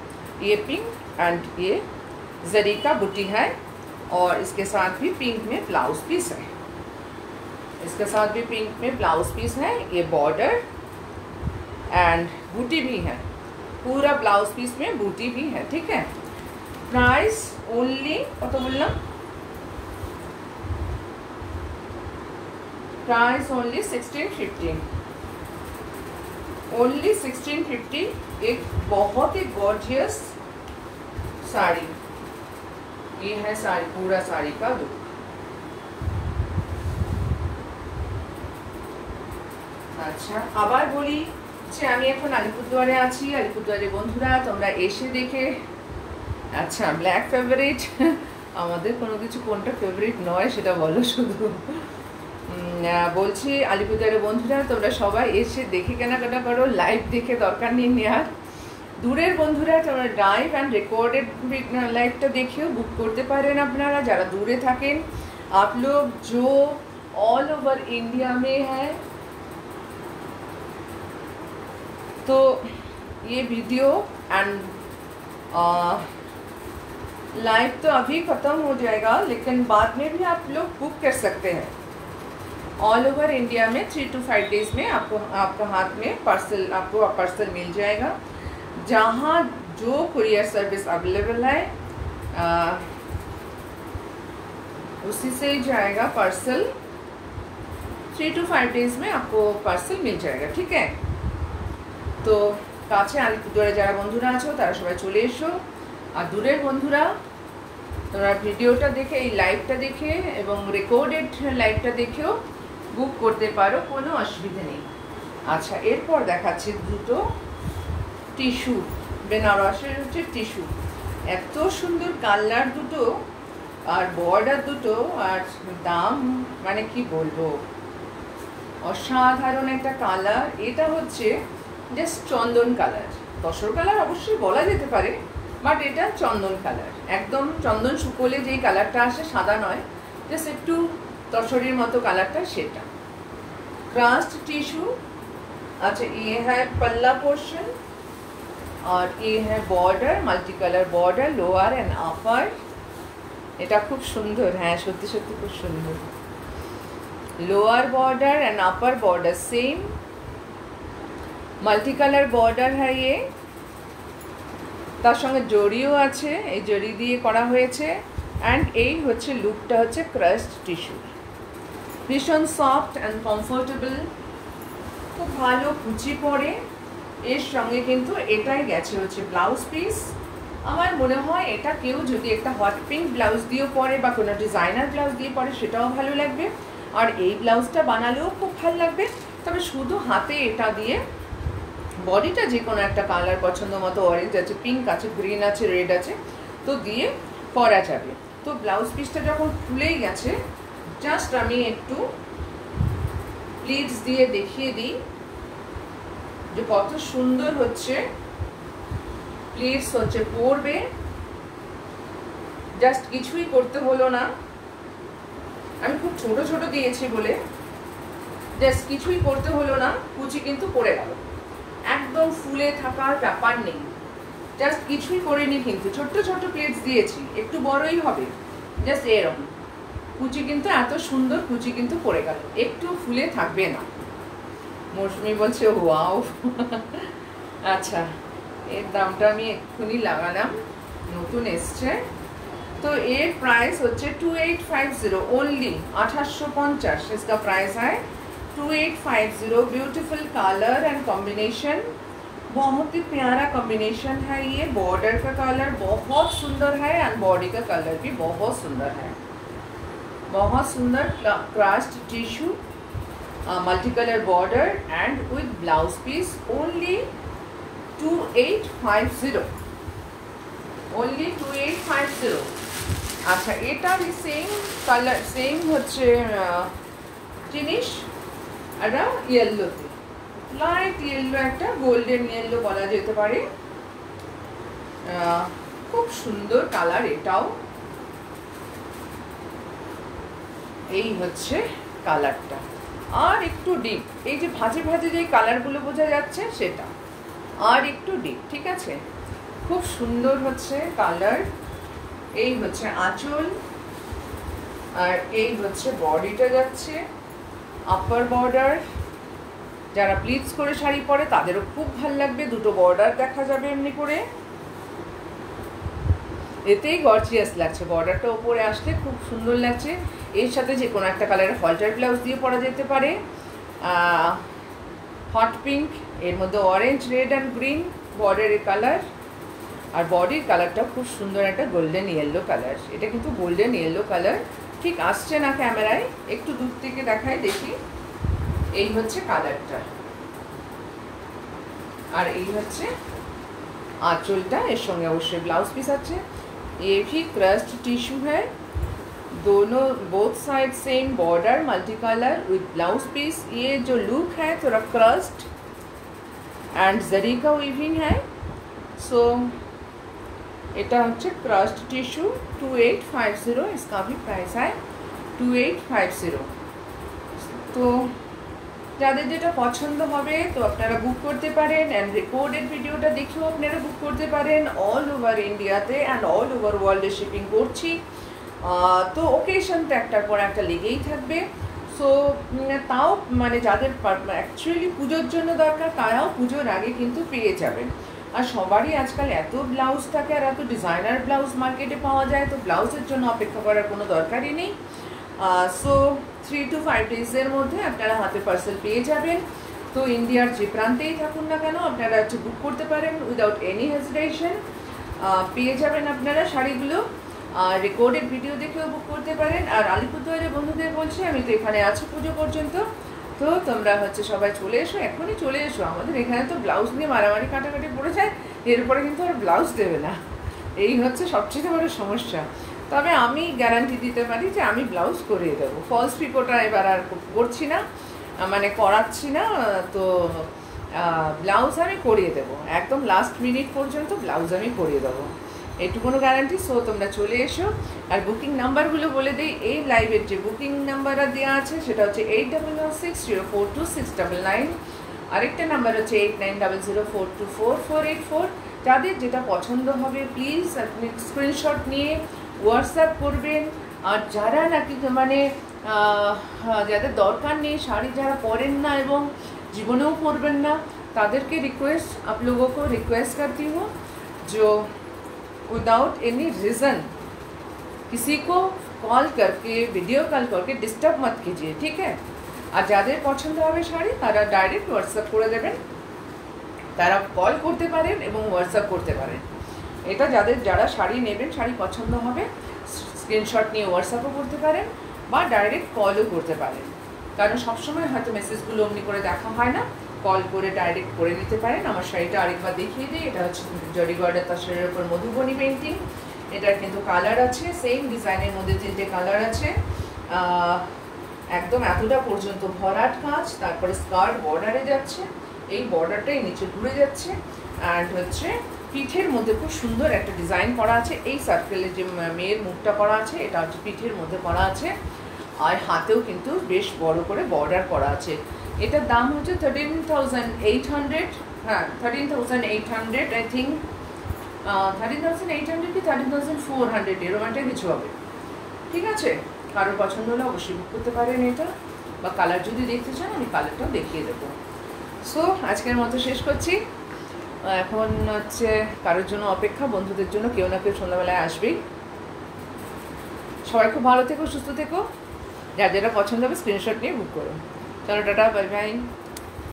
ये पिंक एंड ये जरी का बूटी है और इसके साथ भी पिंक में ब्लाउज पीस है, इसके साथ भी पिंक में ब्लाउज पीस है। ये बॉर्डर एंड बूटी भी है, पूरा ब्लाउज पीस में बूटी भी है। ठीक है, प्राइस ओनली कत बोललाम, प्राइस ओनली 1650, ओनली 1650। एक बहुत ही गॉर्जियस साड़ी, ये है साड़ी, पूरा साड़ी का लुक। আচ্ছা, আবার বলি যে আমি এখন আলিপুরদুয়ারে আছি। আলিপুরদুয়ারে বন্ধুরা তোমরা এসে দেখে, আচ্ছা ব্ল্যাক ফেভারিট, আমাদের কোনো কিছু কোনটা ফেভারিট নয় সেটা বলো শুধু। বলছি আলিপুরদুয়ারে বন্ধুরা তোমরা সবাই এসে দেখে কেনাকাটা করো, লাইভ দেখে দরকার নেই নেওয়ার। দূরের বন্ধুরা তোমরা লাইভ অ্যান্ড রেকর্ডেড লাইভটা দেখেও বুক করতে পারেন আপনারা, যারা দূরে থাকেন। आप लोग जो ऑल ओवर इंडिया में है, तो ये वीडियो एंड लाइव तो अभी ख़त्म हो जाएगा, लेकिन बाद में भी आप लोग बुक कर सकते हैं। ऑल ओवर इंडिया में 3 to 5 डेज़ में आपको आपका हाथ में पार्सल, आपको पार्सल मिल जाएगा। जहाँ जो कुरियर सर्विस अवेलेबल है उसी से ही जाएगा पार्सल। 3 to 5 डेज़ में आपको पार्सल मिल जाएगा। ठीक है, তো কাছে আলিপুরদুয়ারে যারা বন্ধুরা আছো তারা সবাই চলে এসো। আর দূরের বন্ধুরা তোমরা ভিডিওটা দেখে, এই লাইভটা দেখে এবং রেকর্ডেড লাইভটা দেখেও বুক করতে পারো, কোনো অসুবিধা নেই। আচ্ছা, এরপর দেখাচ্ছি দুটো টিস্যু, বেনারসের হচ্ছে টিস্যু। এত সুন্দর কালার দুটো আর বর্ডার দুটো, আর দাম মানে কি বলবো, অসাধারণ একটা কালার। এটা হচ্ছে জাস্ট চন্দন কালার, তসর কালার অবশ্যই বলা যেতে পারে, বাট এটা চন্দন কালার, একদম চন্দন শুকোলে যেই কালারটা আসে, সাদা নয়, জাস্ট একটু তসরের মতো কালারটা, সেটা। क्रास्ट टिश्यू। अच्छा, ये है पल्ला पोर्शन और ये है border, multi colour border, lower and अपर। এটা খুব সুন্দর, হ্যাঁ সত্যি সত্যি খুব সুন্দর। Lower border and upper border same, multi colour border है ये, তার সঙ্গে জড়িও আছে, এই জড়ি দিয়ে করা হয়েছে। অ্যান্ড এই হচ্ছে লুকটা হচ্ছে ক্রাস্ট টিস্যু, ভীষণ সফট অ্যান্ড কমফোর্টেবল, খুব ভালো কুচি পরে। এর সঙ্গে কিন্তু এটাই গেছে হচ্ছে ব্লাউজ পিস। আমার মনে হয় এটা কেউ যদি একটা হট পিঙ্ক ব্লাউজ দিয়েও পরে বা কোনো ডিজাইনার ব্লাউজ দিয়ে পরে সেটাও ভালো লাগবে, আর এই ব্লাউজটা বানালেও খুব ভালো লাগবে। তবে শুধু হাতে এটা দিয়ে বডিটা যে কোনো একটা কালার পছন্দ মতো, অরেঞ্জ আছে, পিঙ্ক আছে, গ্রিন আছে, রেড আছে, তো দিয়ে পরা যাবে। তো ব্লাউজ পিসটা যখন খুলেই গেছে, জাস্ট আমি একটু প্লিটস দিয়ে দেখিয়ে দিই যে কত সুন্দর হচ্ছে। প্লিটস হচ্ছে পরবে, জাস্ট কিছুই করতে হলো না, আমি খুব ছোট ছোট দিয়েছি বলে জাস্ট কিছুই করতে হলো না, কুচি কিন্তু পড়ে গেল, একদম ফুলে থাকার ব্যাপার নেই, জাস্ট কিছুই করিনি, কিন্তু ছোট্ট ছোট্ট প্লেটস দিয়েছি, একটু বড়ই হবে, জাস্ট এরকম কুচি, কিন্তু এত সুন্দর কুচি কিন্তু পড়ে গেল, একটু ফুলে থাকবে না। মৌসুমি বলছে ওয়াও। আচ্ছা, এর দামটা আমি এক্ষুনি লাগালাম, নতুন এসছে। तो ये प्राइस होच्छे 2850 ओनली 2850 इसका प्राइस है 2850। ब्यूटीफुल कलर एंड कॉम्बिनेशन, बहुत ही प्यारा कॉम्बिनेशन है ये। बॉर्डर का कलर बहुत सुंदर है एंड बॉडी का कलर भी बहुत सुंदर है। बहुत सुंदर crust tissue, multi colour border and with blouse piece. Only 2850, only 2850। अच्छा, एटार सेम कलर सेम হচ্ছে জিনিস, এটা ইয়েলোতে, লাইট ইয়েলো, একটা গোল্ডেন ইয়েলো বলা যেতে পারে। খুব সুন্দর কালার এটাও। এই হচ্ছে কালারটা, আর একটু ডিপ, এই যে ভাজে ভাজে যে কালারগুলো বোঝা যাচ্ছে সেটা, আর একটু ডিপ। ঠিক আছে, খুব সুন্দর হচ্ছে কালার। এই হচ্ছে আঁচল, আর এই হচ্ছে বডিটা যাচ্ছে আপার বর্ডার। যারা প্লিটস করে শাড়ি পরে তাদেরও খুব ভালো লাগবে, দুটো বর্ডার দেখা যাবে এমনি করে, এতেই গর্জিয়াস লাগছে। বর্ডারটা ওপরে আসলে খুব সুন্দর লাগছে। এর সাথে যে কোনো একটা কালারের হলটার ব্লাউজ দিয়ে পরা যেতে পারে। হট পিঙ্ক, এর মধ্যে অরেঞ্জ, রেড অ্যান্ড গ্রিন বর্ডারের কালার, আর বডির কালারটা খুব সুন্দর একটা গোল্ডেন ইয়েলো কালার। এটা কিন্তু গোল্ডেন ইয়েলো কালার, ঠিক আসছে না ক্যামেরায়, একটু দূর থেকে দেখাই দেখি। এই হচ্ছে কালারটা, আর এই হচ্ছে आंचलटा। এর সঙ্গে অবশ্যই ব্লাউজ পিস আছে। ये भी क्रस्ट टिश्यू है, दोनों both side same border multi colour with blouse piece. ये जो लुक है थोड़ा क्रस्ट एंड जरी का वीविंग है। सो এটা হচ্ছে क्रस्ट टिश्यू 2850, इसका भी प्राइस है 2850। তো যাদের যেটা পছন্দ হবে তো আপনারা বুক করতে পারেন, অ্যান্ড রেকর্ডেড ভিডিওটা দেখেও আপনারা বুক করতে পারেন। অল ওভার ইন্ডিয়াতে অ্যান্ড অল ওভার ওয়ার্ল্ডে শিপিং করছি। তো ওকেশন তো একটার পর একটা লেগেই থাকবে। সো তাও মানে যাদের অ্যাকচুয়ালি পুজোর জন্য দরকার তারাও পুজোর আগে কিন্তু পেয়ে যাবেন। আর সবারই আজকাল এত ব্লাউজ থাকে আর এত ডিজাইনার ব্লাউজ মার্কেটে পাওয়া যায়, তো ব্লাউজের জন্য অপেক্ষা করার কোনো দরকারই নেই। সো 3 to 5 ডেজের মধ্যে আপনারা হাতে পার্সেল পেয়ে যাবেন। তো ইন্ডিয়ার যে প্রান্তেই থাকুন না কেন আপনারা হচ্ছে বুক করতে পারেন উইদাউট এনি হেজিটেশন। পেয়ে যাবেন আপনারা শাড়িগুলো, আর রেকর্ডেড ভিডিও দেখেও বুক করতে পারেন। আর আলিপুরদুয়ারের বন্ধুদের বলছি, আমি তো এখানে আছি পুজো পর্যন্ত, তো তোমরা হচ্ছে সবাই চলে এসো, এখনই চলে এসো। আমাদের এখানে তো ব্লাউজ নিয়ে মারামারি কাটাকাটি পড়ে যায়, এরপরে কিন্তু আর ব্লাউজ দেবে না, এই হচ্ছে সবচেয়ে বড় সমস্যা। তবে আমি গ্যারান্টি দিতে পারি যে আমি ব্লাউজ করিয়ে দেবো। ফলস পিকোটা এবার আর করছি না, মানে করাচ্ছি না, তো ব্লাউজ আমি করিয়ে দেবো, একদম লাস্ট মিনিট পর্যন্ত ব্লাউজ আমি করিয়ে দেবো, এইটুকুনো গ্যারান্টি। সো তোমরা চলে এসো। আর বুকিং নাম্বারগুলো বলে দিই, এই লাইভের যে বুকিং নাম্বারটা দেওয়া আছে সেটা হচ্ছে 8006042699, আরেকটা নাম্বার হচ্ছে 8900424484। যাদের যেটা পছন্দ হবে প্লিজ আপনি স্ক্রিনশট নিয়ে হোয়াটসঅ্যাপ করবেন। আর যারা নাকি মানে যাদের দরকার নেই শাড়ি, যারা পরেন না এবং জীবনেও পরবেন না, তাদেরকে रिक्वेस्ट आप लोगों को रिक्वेस्ट करती हूँ जो विदाउट एनी रीज़न किसी को कॉल करके वीडियो कॉल करके डिस्टर्ब मत कीजिए, ठीक है। আর যাদের পছন্দ হবে শাড়ি তারা ডাইরেক্ট হোয়াটসঅ্যাপ করে দেবেন, তারা কল করতে পারেন এবং হোয়াটসঅ্যাপ করতে পারেন। এটা যারা শাড়ি নেবেন, শাড়ি পছন্দ হবে, স্ক্রিনশট নিয়ে হোয়াটসঅ্যাপও করতে পারেন বা ডাইরেক্ট কলও করতে পারেন, কারণ সবসময় হয়তো মেসেজগুলো অমনি করে দেখা হয় না, কল করে ডাইরেক্ট করে নিতে পারেন। আমার শাড়িটা আরেকবার দেখিয়ে দিই, এটা হচ্ছে জরি বর্ডার তাসরের উপর মধুবনী পেন্টিং। এটার কিন্তু কালার আছে, সেম ডিজাইনের মধ্যে 3টে কালার আছে। একদম এতটা পর্যন্ত ভরাট কাজ, তারপরে স্কার্ট বর্ডারে যাচ্ছে, এই বর্ডারটাই নিচে ঘুরে যাচ্ছে, অ্যান্ড হচ্ছে পিঠের মধ্যে খুব সুন্দর একটা ডিজাইন করা আছে। এই সার্কেলের যে মেয়ের মুখটা করা আছে এটা হচ্ছে পিঠের মধ্যে করা আছে, আর হাতেও কিন্তু বেশ বড় করে বর্ডার করা আছে। এটার দাম হচ্ছে 13,800, হ্যাঁ 13,800 আই থিঙ্ক, 13,800 কি 13,400 এরকম একটা কিছু হবে, ঠিক আছে। কারোর পছন্দ হলে অবশ্যই বুক করতে পারেন এটা, বা কালার যদি দেখতে চান আমি কালারটাও দেখিয়ে দেবো। সো আজকের মতো শেষ করছি। এখন হচ্ছে কারোর জন্য অপেক্ষা, বন্ধুদের জন্য কেউ না কেউ সন্ধ্যাবেলায় আসবেই। সবাই খুব ভালো থেকো, সুস্থ থেকো, যার যেটা পছন্দ হবে স্ক্রিনশট নিয়ে বুক করো। চলো টাটা, বাই বাই।